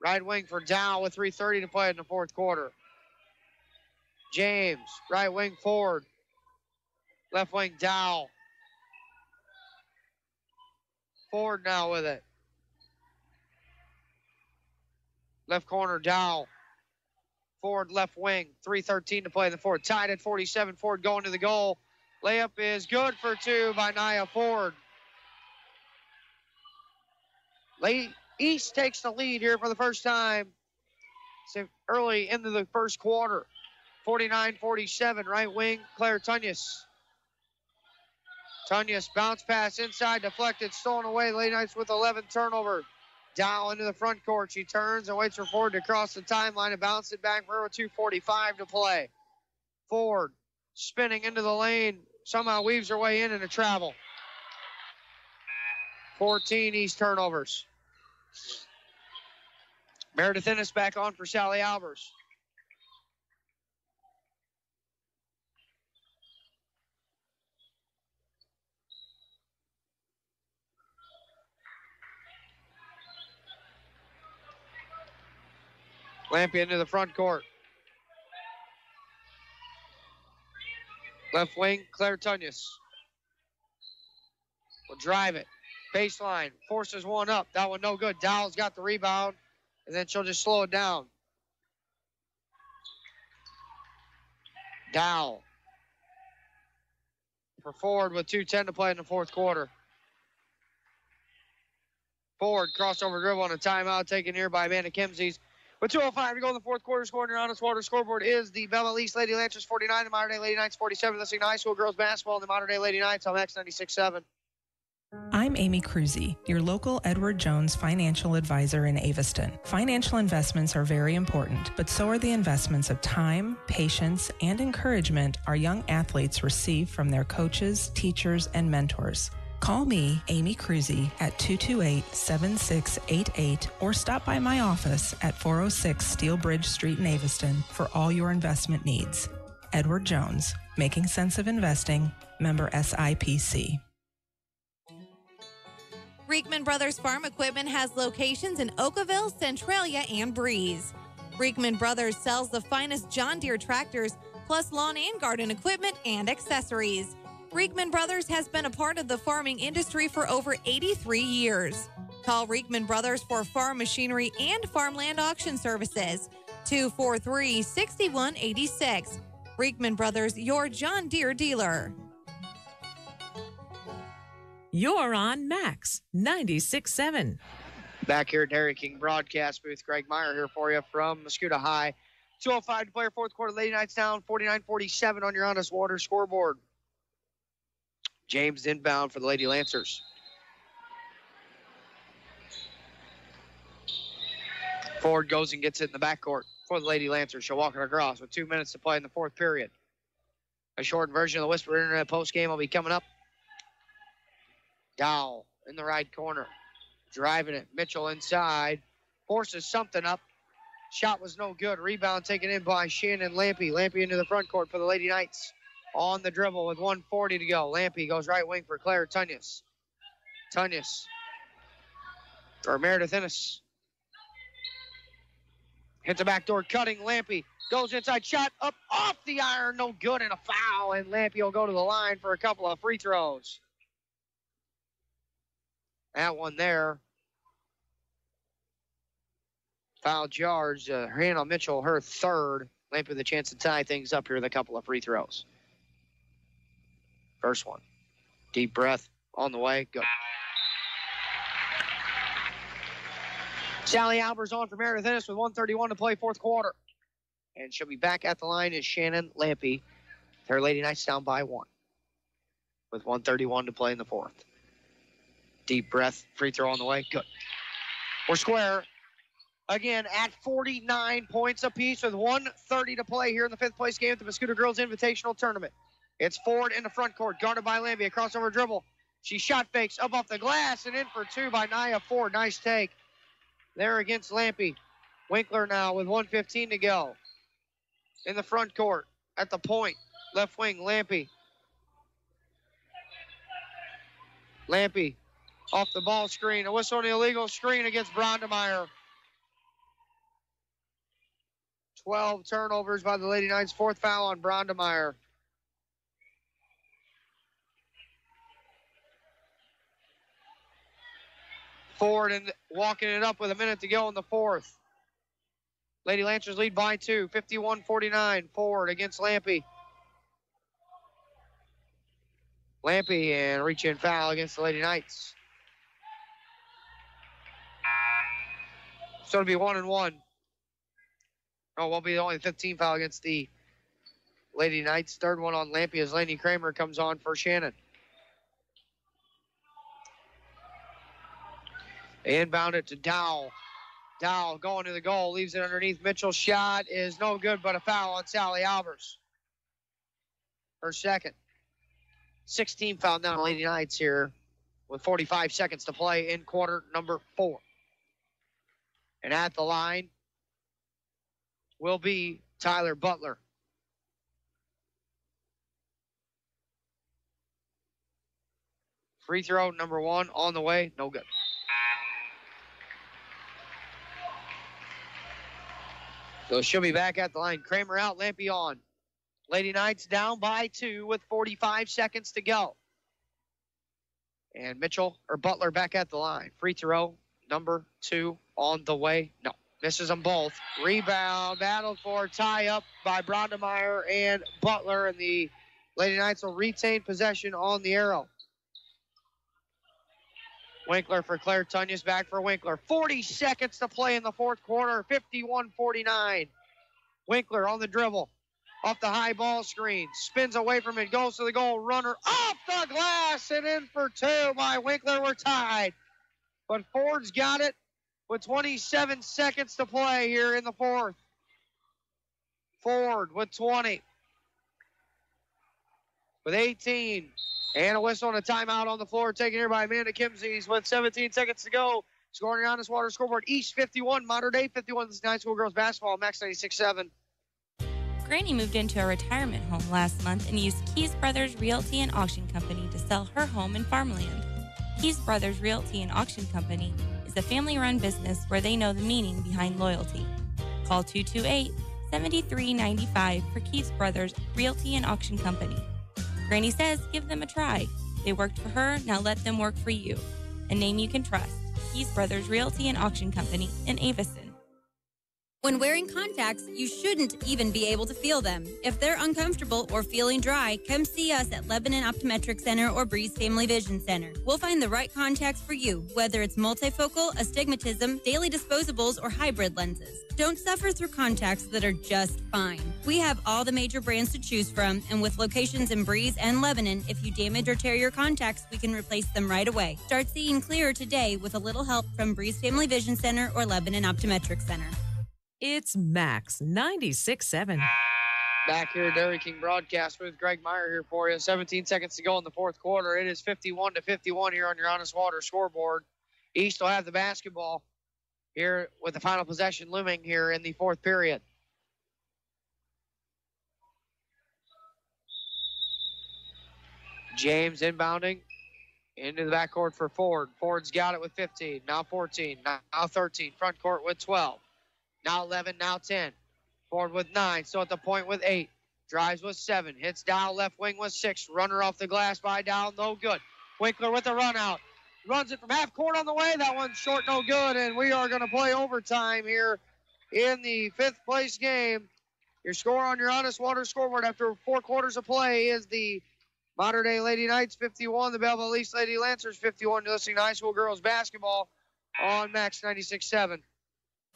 right wing for Dow with 3:30 to play in the fourth quarter. James, right wing Ford. Left wing Dow. Ford now with it. Left corner, Dow. Ford left wing. 3:13 to play in the fourth. Tied at 47. Ford going to the goal. Layup is good for two by Nia Ford. East takes the lead here for the first time early into the first quarter. 49-47, right wing, Claire Tunyas. Tunyas bounce pass inside, deflected, stolen away. Lady Knights with 11 turnover. Dow into the front court. She turns and waits for Ford to cross the timeline and bounce it back for her with 2:45 to play. Ford spinning into the lane. Somehow weaves her way in and a travel. 14 East turnovers. Meredith Ennis back on for Sally Albers. Lampy into the front court. Left wing, Claire Tunyas will drive it. Baseline, forces one up. That one no good. Dowell's got the rebound, and then she'll just slow it down. Dowell for Ford with 2:10 to play in the fourth quarter. Ford crossover dribble on a timeout taken here by Amanda Kimsey's. With 2:05 to go in the fourth quarter, scoring your honest water scoreboard is the Belleville East Lady Lancers 49, the Modern Day Lady Knights 47. Listening to high school girls basketball and the Modern Day Lady Knights on X96.7. I'm Amy Cruzy, your local Edward Jones financial advisor in Aviston. Financial investments are very important, but so are the investments of time, patience, and encouragement our young athletes receive from their coaches, teachers, and mentors. Call me, Amy Cruzy, at 228-7688 or stop by my office at 406 Steel Bridge Street in Aviston for all your investment needs. Edward Jones, making sense of investing, member SIPC. Reekman Brothers Farm Equipment has locations in Oakville, Centralia, and Breeze. Reekman Brothers sells the finest John Deere tractors, plus lawn and garden equipment and accessories. Reekman Brothers has been a part of the farming industry for over 83 years. Call Reekman Brothers for farm machinery and farmland auction services. 243-6186. Reekman Brothers, your John Deere dealer. You're on Max 96.7. Back here at Dairy King broadcast booth, Greg Meyer here for you from Muscuda High. 2:05 to play our fourth quarter. Lady Knights down 49-47 on your honest water scoreboard. James inbound for the Lady Lancers. Ford goes and gets it in the backcourt for the Lady Lancers. She'll walk it across with 2 minutes to play in the fourth period. A shortened version of the Whisper Internet post game will be coming up. Dow in the right corner. Driving it. Mitchell inside. Forces something up. Shot was no good. Rebound taken in by Shannon Lampy. Lampy into the front court for the Lady Knights. On the dribble with 1:40 to go. Lampy goes right wing for Claire Tunyas. Meredith Ennis. Hits the back door, cutting. Lampy goes inside, shot up off the iron, no good, and a foul. And Lampy will go to the line for a couple of free throws. That one there. Foul charge. Hannah Mitchell, her third. Lampy with a chance to tie things up here with a couple of free throws. First one. Deep breath. On the way. Go. Sally Albers on for Meredith Ennis with 1:31 to play fourth quarter. And she'll be back at the line is Shannon Lampy. Her Lady Knights down by one. With 1:31 to play in the fourth. Deep breath. Free throw on the way. Good. We're square. Again, at 49 points apiece with 1:30 to play here in the fifth place game at the Muscuda Girls Invitational Tournament. It's Ford in the front court, guarded by Lampy. A crossover dribble. She shot fakes up off the glass and in for two by Nia Ford. Nice take there against Lampy. Winkler now with 1:15 to go. In the front court, at the point, left wing, Lampy. Lampy off the ball screen. A whistle on the illegal screen against Brondemeyer. 12 turnovers by the Lady Knights. Fourth foul on Brondemeyer. Ford and walking it up with a minute to go in the fourth. Lady Lancers lead by 2, 51-49. Ford against Lampe. Lampe and reach-in foul against the Lady Knights. So it'll be 1-1. Oh, it won't be only the 15th foul against the Lady Knights. Third one on Lampe as Lainey Kramer comes on for Shannon. They inbound it to Dow. Dow going to the goal, leaves it underneath. Mitchell's shot is no good, but a foul on Sally Albers. Her second. 16 foul down on Lady Knights here with 45 seconds to play in quarter number 4. And at the line will be Tyler Butler. Free throw number 1 on the way, no good. So she'll be back at the line. Kramer out, Lampe on. Lady Knights down by 2 with 45 seconds to go. And Butler back at the line. Free throw number 2 on the way. No, misses them both. Rebound, battle for tie up by Brondemeyer and Butler. And the Lady Knights will retain possession on the arrow. Winkler for Claire Tunyas, back for Winkler. 40 seconds to play in the fourth quarter, 51-49. Winkler on the dribble, off the high ball screen, spins away from it, goes to the goal, runner off the glass and in for 2 by Winkler. We're tied. But Ford's got it with 27 seconds to play here in the fourth. Ford with 20. With 18. And a whistle and a timeout on the floor taken here by Amanda Kimsey with 17 seconds to go. Scoring on this water scoreboard. East 51, Modern Day 51. This is High School Girls Basketball, Max 96.7. Granny moved into a retirement home last month and used Keys Brothers Realty and Auction Company to sell her home and farmland. Keys Brothers Realty and Auction Company is a family-run business where they know the meaning behind loyalty. Call 228-7395 for Keys Brothers Realty and Auction Company. Granny says give them a try. They worked for her, now let them work for you. A name you can trust. Keys Brothers Realty and Auction Company in Avison. When wearing contacts, you shouldn't even be able to feel them. If they're uncomfortable or feeling dry, come see us at Lebanon Optometric Center or Breeze Family Vision Center. We'll find the right contacts for you, whether it's multifocal, astigmatism, daily disposables, or hybrid lenses. Don't suffer through contacts that are just fine. We have all the major brands to choose from, and with locations in Breeze and Lebanon, if you damage or tear your contacts, we can replace them right away. Start seeing clearer today with a little help from Breeze Family Vision Center or Lebanon Optometric Center. It's Max 96.7. Back here, Dairy King broadcast with Greg Meyer here for you. 17 seconds to go in the fourth quarter. It is 51-51 here on your Honest Water scoreboard. East will have the basketball here with the final possession looming here in the fourth period. James inbounding into the backcourt for Ford. Ford's got it with 15, now 14, now 13. Front court with 12. Now 11, now 10. Ford with 9, so at the point with 8. Drives with 7, hits Dow left wing with 6. Runner off the glass by Dow, no good. Winkler with a run out. Runs it from half court on the way. That one's short, no good, and we are going to play overtime here in the fifth place game. Your score on your Honest Water scoreboard after 4 quarters of play is the Modern Day Lady Knights 51, the Belleville East Lady Lancers 51. You're listening to High School Girls Basketball on Max 96.7.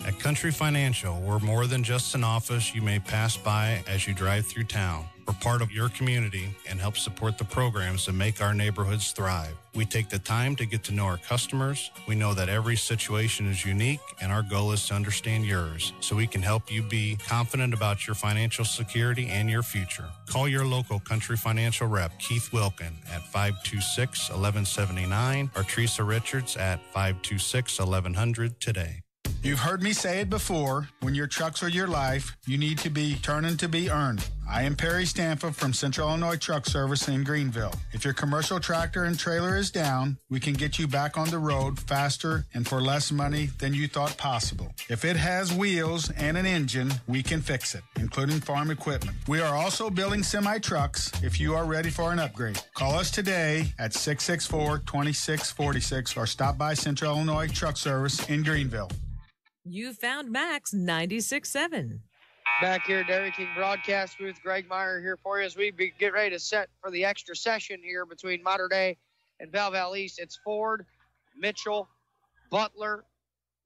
At Country Financial, we're more than just an office you may pass by as you drive through town. We're part of your community and help support the programs that make our neighborhoods thrive. We take the time to get to know our customers. We know that every situation is unique, and our goal is to understand yours so we can help you be confident about your financial security and your future. Call your local Country Financial rep, Keith Wilkin, at 526-1179 or Teresa Richards at 526-1100 today. You've heard me say it before. When your trucks are your life, you need to be turning to be earned. I am Perry Stampa from Central Illinois Truck Service in Greenville. If your commercial tractor and trailer is down, we can get you back on the road faster and for less money than you thought possible. If it has wheels and an engine, we can fix it, including farm equipment. We are also building semi-trucks if you are ready for an upgrade. Call us today at 664-2646 or stop by Central Illinois Truck Service in Greenville. You found Max 96.7. Back here, Dairy King broadcast booth. Greg Meyer here for you as we get ready to set for the extra session here between Mater Dei and Belleville East. It's Ford, Mitchell, Butler,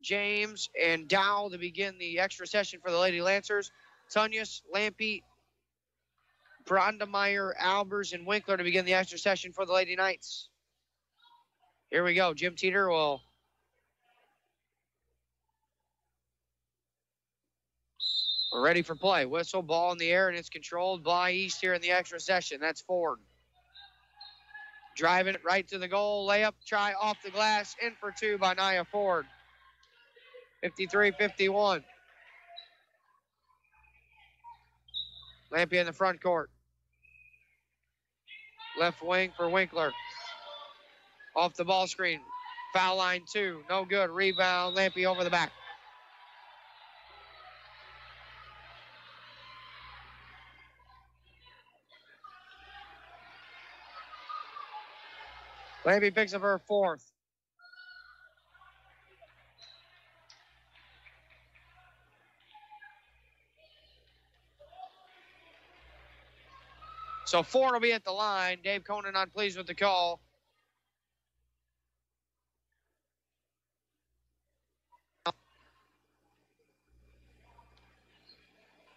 James, and Dow to begin the extra session for the Lady Lancers. Tunyas, Lampe, Brondemeyer, Albers, and Winkler to begin the extra session for the Lady Knights. Here we go. Jim Teeter will we're ready for play. Whistle, ball in the air, and it's controlled by East here in the extra session. That's Ford. Driving it right to the goal. Layup, try off the glass. In for two by Nia Ford. 53-51. Lampe in the front court. Left wing for Winkler. Off the ball screen. Foul line 2. No good. Rebound. Lampe over the back. Lampe picks up her fourth. So Ford will be at the line. Dave Conan not pleased with the call.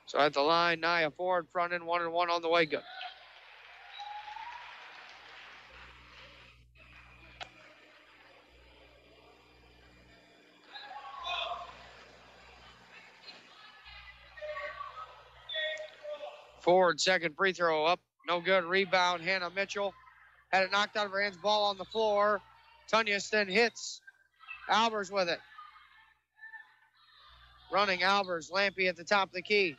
So at the line, Nia Ford front end 1-1 on the way. Good. Ford, second free throw up. No good. Rebound. Hannah Mitchell had it knocked out of her hands. Ball on the floor. Tunyas then hits. Albers with it. Running Albers. Lampe at the top of the key.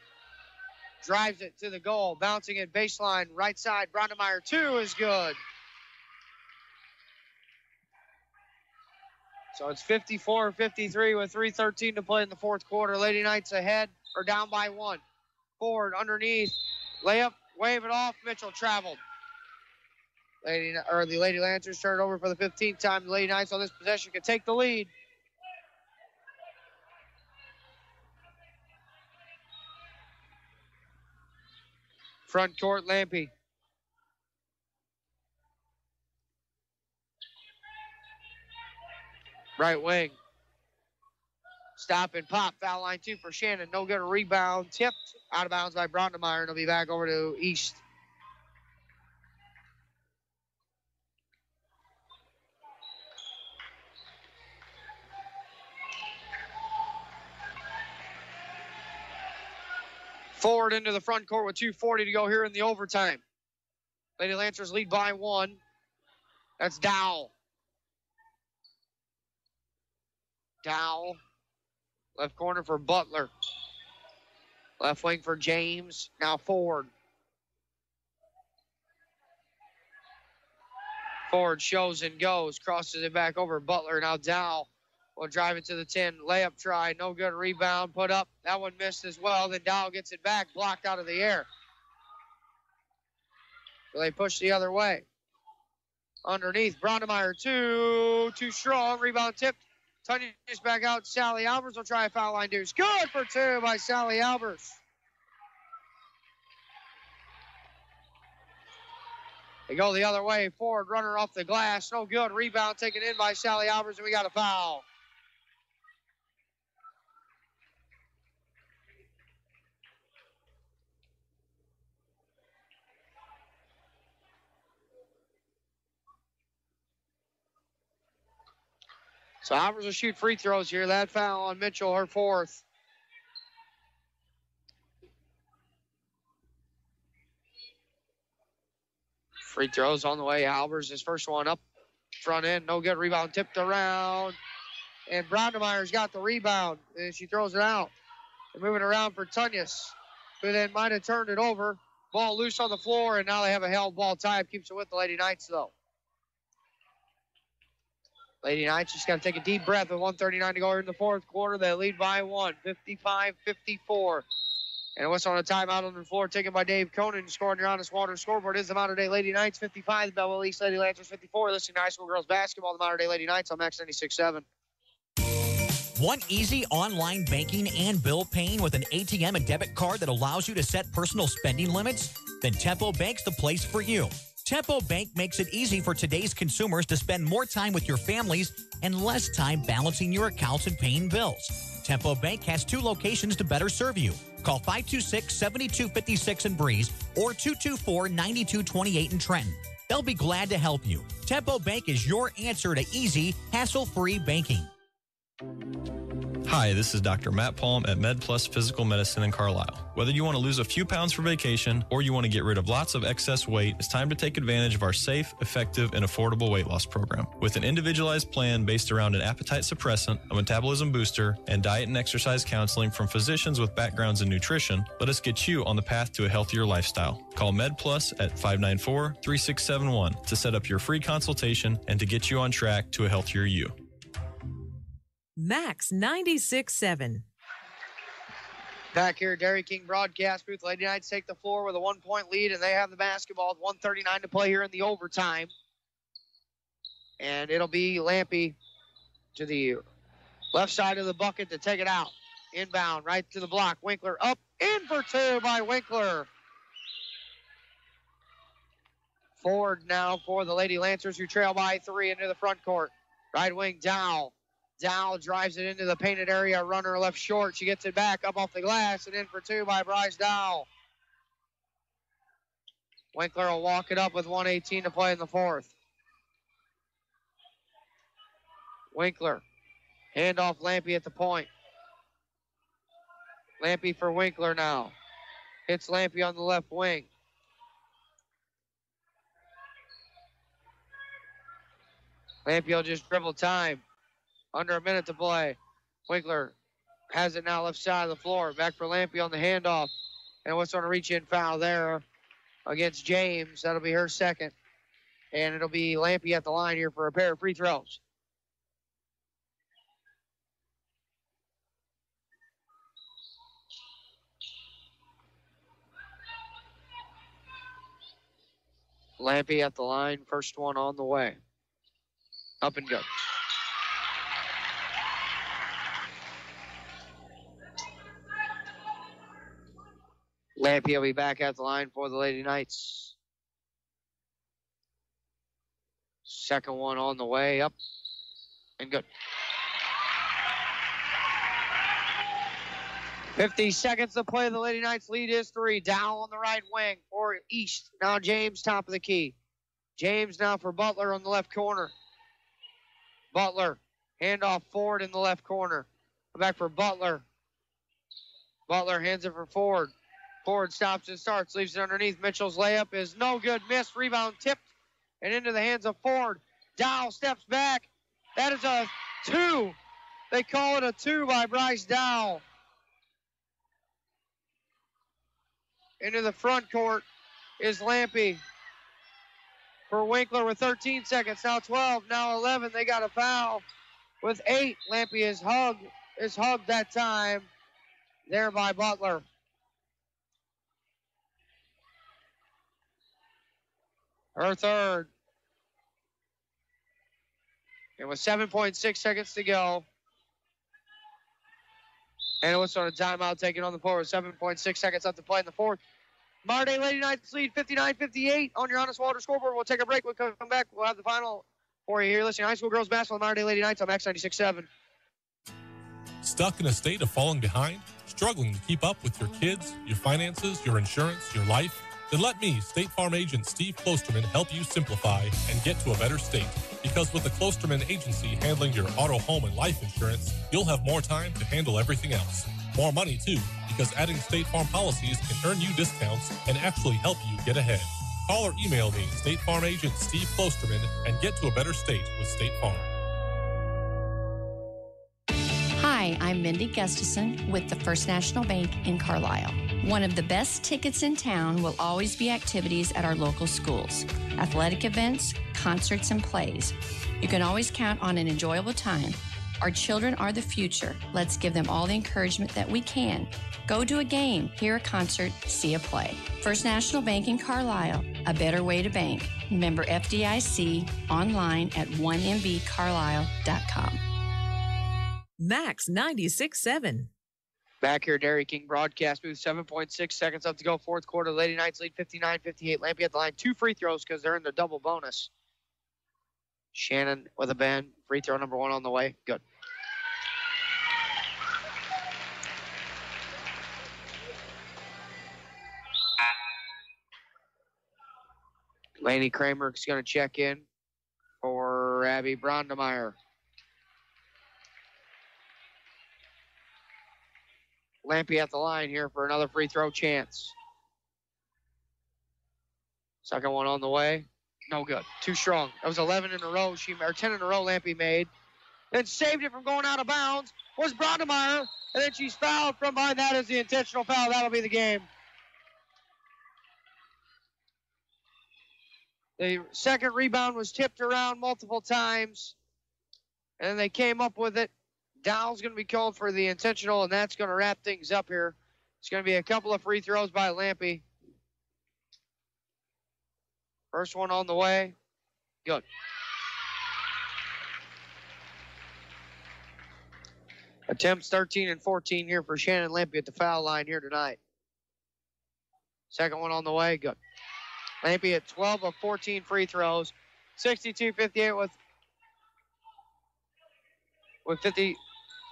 Drives it to the goal. Bouncing it baseline. Right side. Brondemeyer 2 is good. So it's 54-53 with 3:13 to play in the fourth quarter. Lady Knights ahead or down by 1. Ford underneath. Layup, wave it off. Mitchell traveled. The Lady Lancers turn it over for the 15th time. The Lady Knights on this possession can take the lead. Front court, Lampe. Right wing. Stop and pop. Foul line 2 for Shannon. No good. Rebound. Tipped. Out of bounds by Brondemeyer. And it'll be back over to East. Forward into the front court with 2:40 to go here in the overtime. Lady Lancers lead by 1. That's Dow. Dow. Left corner for Butler. Left wing for James. Now Ford. Ford shows and goes. Crosses it back over Butler. Now Dow will drive it to the 10. Layup try. No good. Rebound. Put up. That one missed as well. Then Dow gets it back. Blocked out of the air. So they push the other way. Underneath. Brondemeyer 2. Too strong. Rebound tipped. Tunyas back out. Sally Albers will try a foul line deuce. Good for 2 by Sally Albers. They go the other way. Ford runner off the glass. No good. Rebound taken in by Sally Albers, and we got a foul. So Albers will shoot free throws here. That foul on Mitchell, her fourth. Free throws on the way. Albers, his first one up front end. No good. Rebound tipped around. And Brondemeyer's got the rebound, and she throws it out. They're moving around for Tunyas, who then might have turned it over. Ball loose on the floor, and now they have a held ball tie. Keeps it with the Lady Knights, though. Lady Knights just got to take a deep breath with 1:39 to go in the fourth quarter. They lead by 1, 55-54. And a whistle on a timeout on the floor taken by Dave Conan. Scoring your Honest Water scoreboard is the Mater Dei Lady Knights 55, the Belleville East Lady Lancers 54. Listening to high school girls basketball, the Mater Dei Lady Knights on Max 96.7. Want easy online banking and bill paying with an ATM and debit card that allows you to set personal spending limits? Then Tempo Bank's the place for you. Tempo Bank makes it easy for today's consumers to spend more time with your families and less time balancing your accounts and paying bills. Tempo Bank has 2 locations to better serve you. Call 526-7256 in Breeze or 224-9228 in Trenton. They'll be glad to help you. Tempo Bank is your answer to easy, hassle-free banking. Hi, this is Dr. Matt Palm at MedPlus Physical Medicine in Carlisle. Whether you want to lose a few pounds for vacation or you want to get rid of lots of excess weight, it's time to take advantage of our safe, effective, and affordable weight loss program. With an individualized plan based around an appetite suppressant, a metabolism booster, and diet and exercise counseling from physicians with backgrounds in nutrition, let us get you on the path to a healthier lifestyle. Call MedPlus at 594-3671 to set up your free consultation and to get you on track to a healthier you. Max 96.7. Back here, Dairy King broadcast booth. Lady Knights take the floor with a 1-point lead, and they have the basketball with 1:39 to play here in the overtime. And it'll be Lampe to the left side of the bucket to take it out. Inbound, right to the block. Winkler up, in for 2 by Winkler. Forward now for the Lady Lancers, who trail by 3 into the front court. Right wing, Dow. Dow drives it into the painted area. Runner left short. She gets it back up off the glass and in for 2 by Bryce Dow. Winkler will walk it up with 1:18 to play in the fourth. Winkler. Handoff Lampe at the point. Lampe for Winkler now. Hits Lampe on the left wing. Lampe will just dribble time. Under a minute to play. Winkler has it now left side of the floor. Back for Lampe on the handoff. And what's on a reach-in foul there against James. That'll be her second. And it'll be Lampe at the line here for a pair of free throws. Lampe at the line. First one on the way. Up and good. Lampe will be back at the line for the Lady Knights. Second one on the way, up and good. 50 seconds to play. The Lady Knights lead is 3. Dow on the right wing for East. Now James top of the key. James now for Butler on the left corner. Butler, handoff Ford in the left corner. Back for Butler. Butler hands it for Ford. Ford stops and starts, leaves it underneath. Mitchell's layup is no good. Missed. Rebound tipped and into the hands of Ford. Dow steps back. That is a 2. They call it a 2 by Bryce Dow. Into the front court is Lampe for Winkler with 13 seconds. Now 12, now 11. They got a foul with 8. Lampe is hugged that time there by Butler. Her third. And with 7.6 seconds to go. And it was on a timeout taken on the floor with 7.6 seconds left to play in the fourth. Mater Dei Lady Knights lead 59-58 on your Honest Water scoreboard. We'll take a break. We'll come back. We'll have the final for you here. Listening to high school girls basketball, Mater Dei Lady Knights on Max 96.7. Stuck in a state of falling behind? Struggling to keep up with your kids, your finances, your insurance, your life? Then let me, State Farm agent Steve Klosterman, help you simplify and get to a better state. Because with the Klosterman Agency handling your auto, home, and life insurance, you'll have more time to handle everything else. More money, too, because adding State Farm policies can earn you discounts and actually help you get ahead. Call or email me, State Farm agent Steve Klosterman, and get to a better state with State Farm. I'm Mindy Gustafson with the First National Bank in Carlisle. One of the best tickets in town will always be activities at our local schools, athletic events, concerts, and plays. You can always count on an enjoyable time. Our children are the future. Let's give them all the encouragement that we can. Go to a game, hear a concert, see a play. First National Bank in Carlisle, a better way to bank. Member FDIC, online at 1mbcarlisle.com. Max 96.7. Back here, Dairy King broadcast booth, 7.6 seconds up to go. Fourth quarter, Lady Knights lead 59-58. Lampe at the line, 2 free throws because they're in the double bonus. Shannon with a bend. Free throw number 1 on the way. Good. Laney Kramer is going to check in for Abby Brondemeyer. Lampe at the line here for another free throw chance. Second one on the way. No good. Too strong. That was 11 in a row. 10 in a row Lampe made. Then saved it from going out of bounds was Brondemeyer. And then she's fouled from behind. That is the intentional foul. That'll be the game. The second rebound was tipped around multiple times. And they came up with it. Dowell's going to be called for the intentional, and that's going to wrap things up here. It's going to be a couple of free throws by Lampe. First one on the way. Good. Attempts 13 and 14 here for Shannon Lampe at the foul line here tonight. Second one on the way. Good. Lampe at 12 of 14 free throws. 62-58 with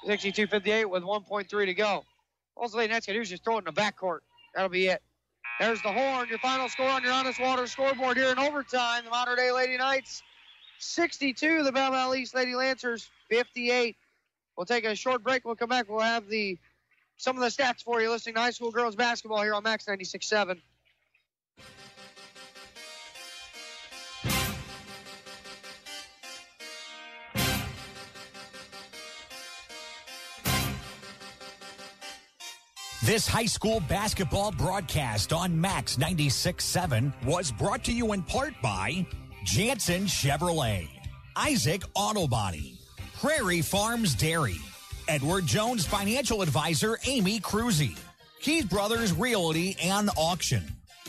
62-58 with 1.3 to go. All the Lady Knights got to do is just throw it in the backcourt. That'll be it. There's the horn, your final score on your Honest Water scoreboard here in overtime. The Mater Dei Lady Knights 62, the Bell Valley East Lady Lancers 58. We'll take a short break. We'll come back. We'll have some of the stats for you listening to high school girls basketball here on Max 96.7. This high school basketball broadcast on Max 96.7 was brought to you in part by Jansen Chevrolet, Isaac Auto Body, Prairie Farms Dairy, Edward Jones Financial Advisor Amy Cruzy, Keith Brothers Realty and Auction,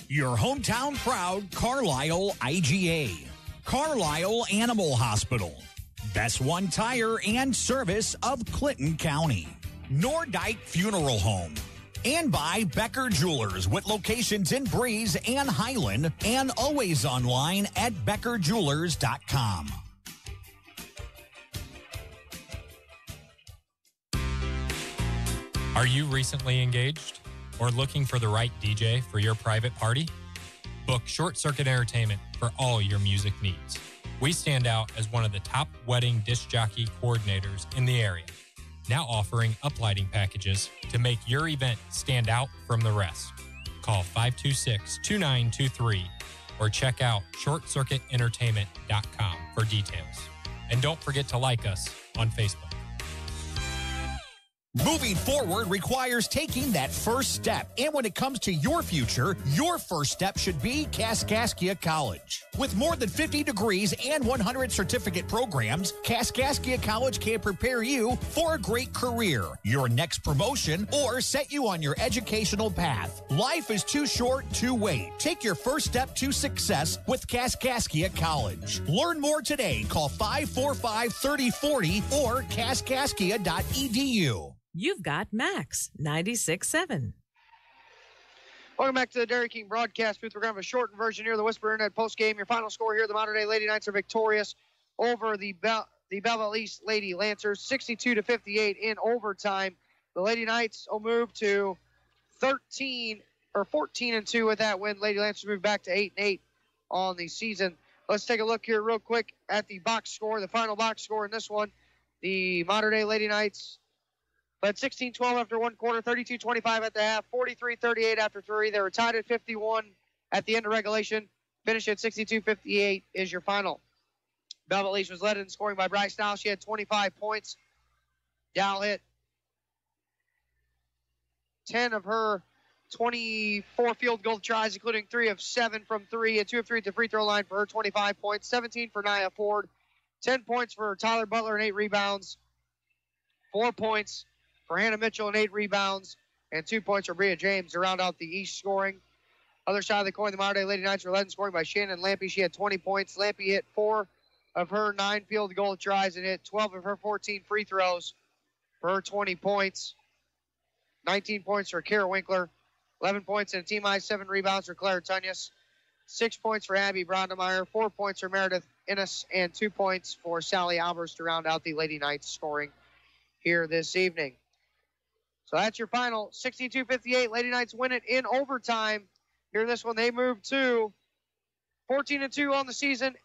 your hometown proud Carlisle IGA, Carlisle Animal Hospital, Best One Tire and Service of Clinton County, Nordyke Funeral Home, and by Becker Jewelers with locations in Breeze and Highland and always online at beckerjewelers.com. Are you recently engaged or looking for the right DJ for your private party? Book Short Circuit Entertainment for all your music needs. We stand out as one of the top wedding disc jockey coordinators in the area, now offering uplighting packages to make your event stand out from the rest. Call 526-2923 or check out shortcircuitentertainment.com for details. And don't forget to like us on Facebook. Moving forward requires taking that first step. And when it comes to your future, your first step should be Kaskaskia College. With more than 50 degrees and 100 certificate programs, Kaskaskia College can prepare you for a great career, your next promotion, or set you on your educational path. Life is too short to wait. Take your first step to success with Kaskaskia College. Learn more today. Call 545-3040 or kaskaskia.edu. You've got Max 96.7. Welcome back to the Dairy King broadcast booth. We're going to have a shortened version here of the Whisper Internet post game. Your final score here: the Mater Dei Lady Knights are victorious over the Belleville East Lady Lancers, 62-58 in overtime. The Lady Knights will move to 14-2 with that win. Lady Lancers move back to 8-8 on the season. Let's take a look here real quick at the box score, the final box score in this one. The Mater Dei Lady Knights led 16-12 after one quarter, 32-25 at the half, 43-38 after three. They were tied at 51 at the end of regulation. Finish at 62-58 is your final. Belleville East was led in scoring by Bryce Dowell. She had 25 points. Dowell hit 10 of her 24 field goal tries, including 3 of 7 from 3 and 2 of 3 at the free throw line for her 25 points. 17 for Nia Ford, 10 points for Tyler Butler and 8 rebounds. 4 points for Hannah Mitchell and 8 rebounds. And 2 points for Bria James to round out the East scoring. Other side of the coin, the Modern Day Lady Knights were led in scoring by Shannon Lampy. She had 20 points. Lampy hit 4 of her 9 field goal tries and hit 12 of her 14 free throws for her 20 points. 19 points for Kara Winkler. 11 points and a team high, 7 rebounds for Claire Tunyas. 6 points for Abby Brondemeyer. 4 points for Meredith Innes. And 2 points for Sally Albers to round out the Lady Knights scoring here this evening. So that's your final, 62-58. Lady Knights win it in overtime. Here in this one, they move to 14-2 on the season,